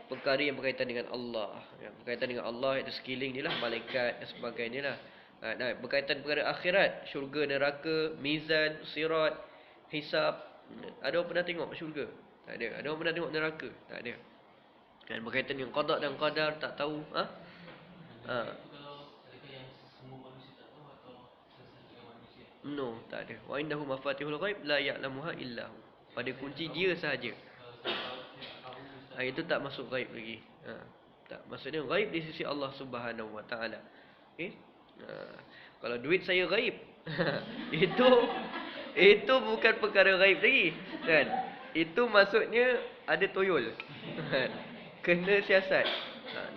Perkara yang berkaitan dengan Allah. Yang berkaitan dengan Allah itu sekeliling ni lah, malaikat dan sebagainya lah. Berkaitan perkara akhirat, syurga, neraka, mizan, sirat, hisab. Ada orang pernah tengok syurga? Tak ada. Ada orang pernah tengok neraka? Tak ada. Dan berkaitan dengan qada dan qadar, tak tahu. No, tak ada. Wa indahu mafatihul ghaib la ya'lamuha illa hu. Pada kunci dia sahaja. Itu tak masuk ghaib lagi. Tak, maksudnya ghaib di sisi Allah Subhanahu wa taala. Okey? Kalau duit saya ghaib, itu bukan perkara ghaib lagi, kan? Itu maksudnya ada toyol. Kena siasat.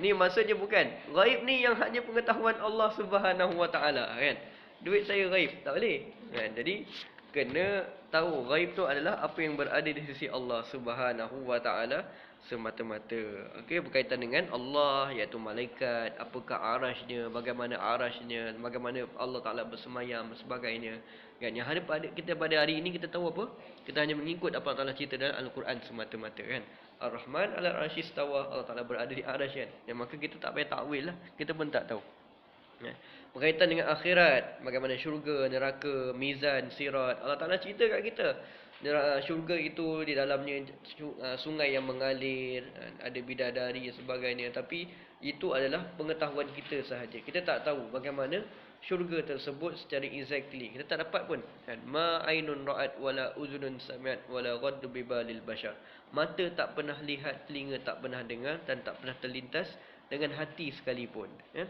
Ni maksudnya bukan. Ghaib ni yang hanya pengetahuan Allah Subhanahu wa taala, kan? Duit saya ghaib, tak boleh. Kan? Jadi kena tahu ghaib tu adalah apa yang berada di sisi Allah Subhanahu wa taala semata-mata. Okey, berkaitan dengan Allah, iaitu malaikat, apakah arasy-nya, bagaimana arasy-nya, bagaimana Allah Taala bersemayam dan sebagainya. Kan yang ada kita pada hari ini kita tahu apa? Kita hanya mengikut apa Allah Taala cerita dalam Al-Quran semata-mata, kan. Ar-Rahman 'alal 'arsy istawa, Allah Taala berada di arasy, kan. Yang maka kita tak payah takwil lah, kita pun tak tahu. Ya. Berkaitan dengan akhirat, bagaimana syurga, neraka, mizan, sirat, Allah Taala cerita kat kita. Syurga itu di dalamnya sungai yang mengalir, ada bidadari dan sebagainya. Tapi itu adalah pengetahuan kita sahaja. Kita tak tahu bagaimana syurga tersebut secara exactly. Kita tak dapat pun. Ma ainun ra'at wala uzunun sami'at wala ghaddu bibalil bashar. Mata tak pernah lihat, telinga tak pernah dengar dan tak pernah terlintas dengan hati sekalipun. Ya.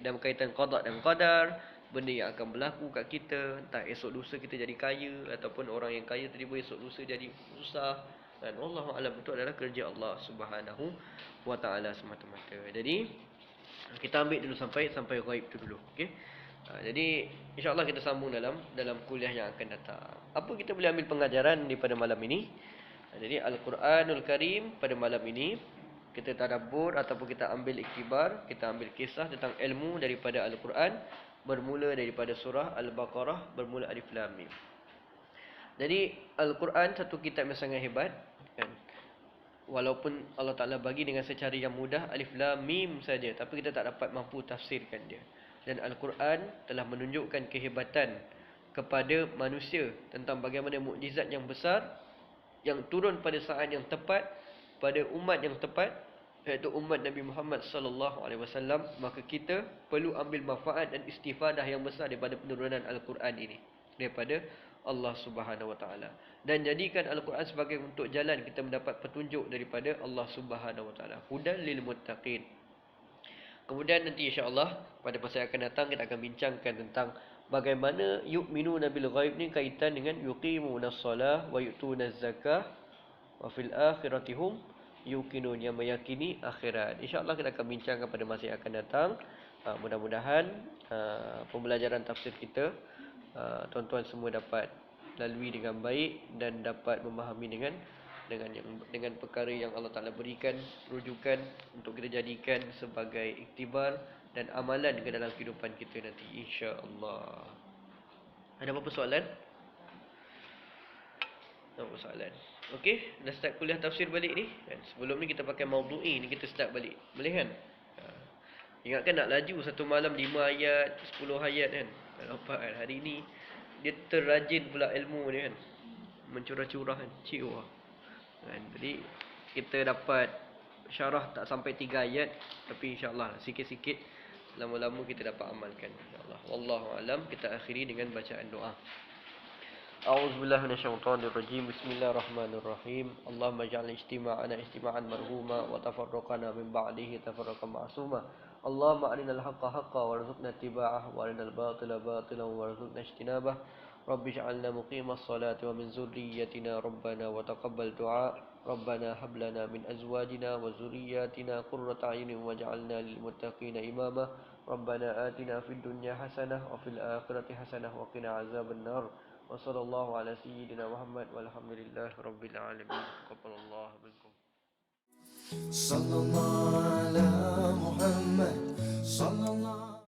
Dan berkaitan qada dan qadar, benda yang akan berlaku kat kita, entah esok lusa kita jadi kaya ataupun orang yang kaya tiba-tiba esok lusa jadi susah. Dan wallahu alam, itu adalah kerja Allah Subhanahu wa taala semata-mata. Jadi kita ambil dulu sampai ghaib tu dulu, okey. Jadi insya-Allah kita sambung dalam kuliah yang akan datang. Apa kita boleh ambil pengajaran daripada malam ini? Jadi Al-Quranul Karim pada malam ini kita tadabbur ataupun kita ambil iktibar, kita ambil kisah tentang ilmu daripada Al-Quran, bermula daripada surah Al-Baqarah, bermula Alif Lam Mim. Jadi Al-Quran satu kitab yang sangat hebat, kan? Walaupun Allah Ta'ala bagi dengan secara yang mudah Alif Lam Mim saja, tapi kita tak dapat mampu tafsirkan dia. Dan Al-Quran telah menunjukkan kehebatan kepada manusia tentang bagaimana mukjizat yang besar yang turun pada saat yang tepat, pada umat yang tepat, iaitu umat Nabi Muhammad sallallahu alaihi wasallam. Maka kita perlu ambil manfaat dan istifadah yang besar daripada penurunan Al-Quran ini daripada Allah Subhanahu wa taala, dan jadikan Al-Quran sebagai untuk jalan kita mendapat petunjuk daripada Allah Subhanahu wa taala, hudan lil muttaqin. Kemudian nanti insya-Allah pada masa yang akan datang kita akan bincangkan tentang bagaimana yu'minuna bil ghaib ni kaitan dengan yuqimunas solah wa yu'tunaz zakah wa fil akhirati hum yuqinun, yang meyakini akhirat. InsyaAllah kita akan bincangkan pada masa yang akan datang. Mudah-mudahan pembelajaran tafsir kita tuan-tuan semua dapat lalui dengan baik dan dapat memahami dengan perkara yang Allah Ta'ala berikan rujukan untuk kita jadikan sebagai iktibar dan amalan ke dalam kehidupan kita nanti, insya-Allah. Ada apa-apa soalan? Apa soalan? Okey, dah start kuliah tafsir balik ni. Dan sebelum ni kita pakai maudhu'i, ni kita start balik. Boleh kan? Ingatkan nak laju satu malam 5 ayat, 10 ayat kan. Nampak kan? Hari ni dia terrajin pula ilmu dia kan. Mencurah-curah kan. Cik wah. Kan? Jadi kita dapat syarah tak sampai 3 ayat, tapi insya-Allah sikit-sikit lama-lama kita dapat amalkan insya-Allah. Wallahu alam. Kita akhiri dengan bacaan doa. أعوذ بالله من الشيطان الرجيم بسم الله الرحمن الرحيم اللهم اجعل اجتماعنا اجتماعا مرحوما وتفرقنا من بعده تفرقا معصوما اللهم أرنا الحق حقا وارزقنا اتباعه وأرنا الباطل باطلا وارزقنا اجتنابه رب اجعلنا مقيم الصلاة ومن ذريتنا ربنا وتقبل دعاء ربنا هب لنا من أزواجنا وذرياتنا قرة أعين واجعلنا للمتقين إماما ربنا آتنا في الدنيا حسنة وفي الآخرة حسنة وقنا عذاب النار وصلى الله على سيدنا محمد والحمد لله رب العالمين تقبل الله منكم. صلى الله على محمد صلى الله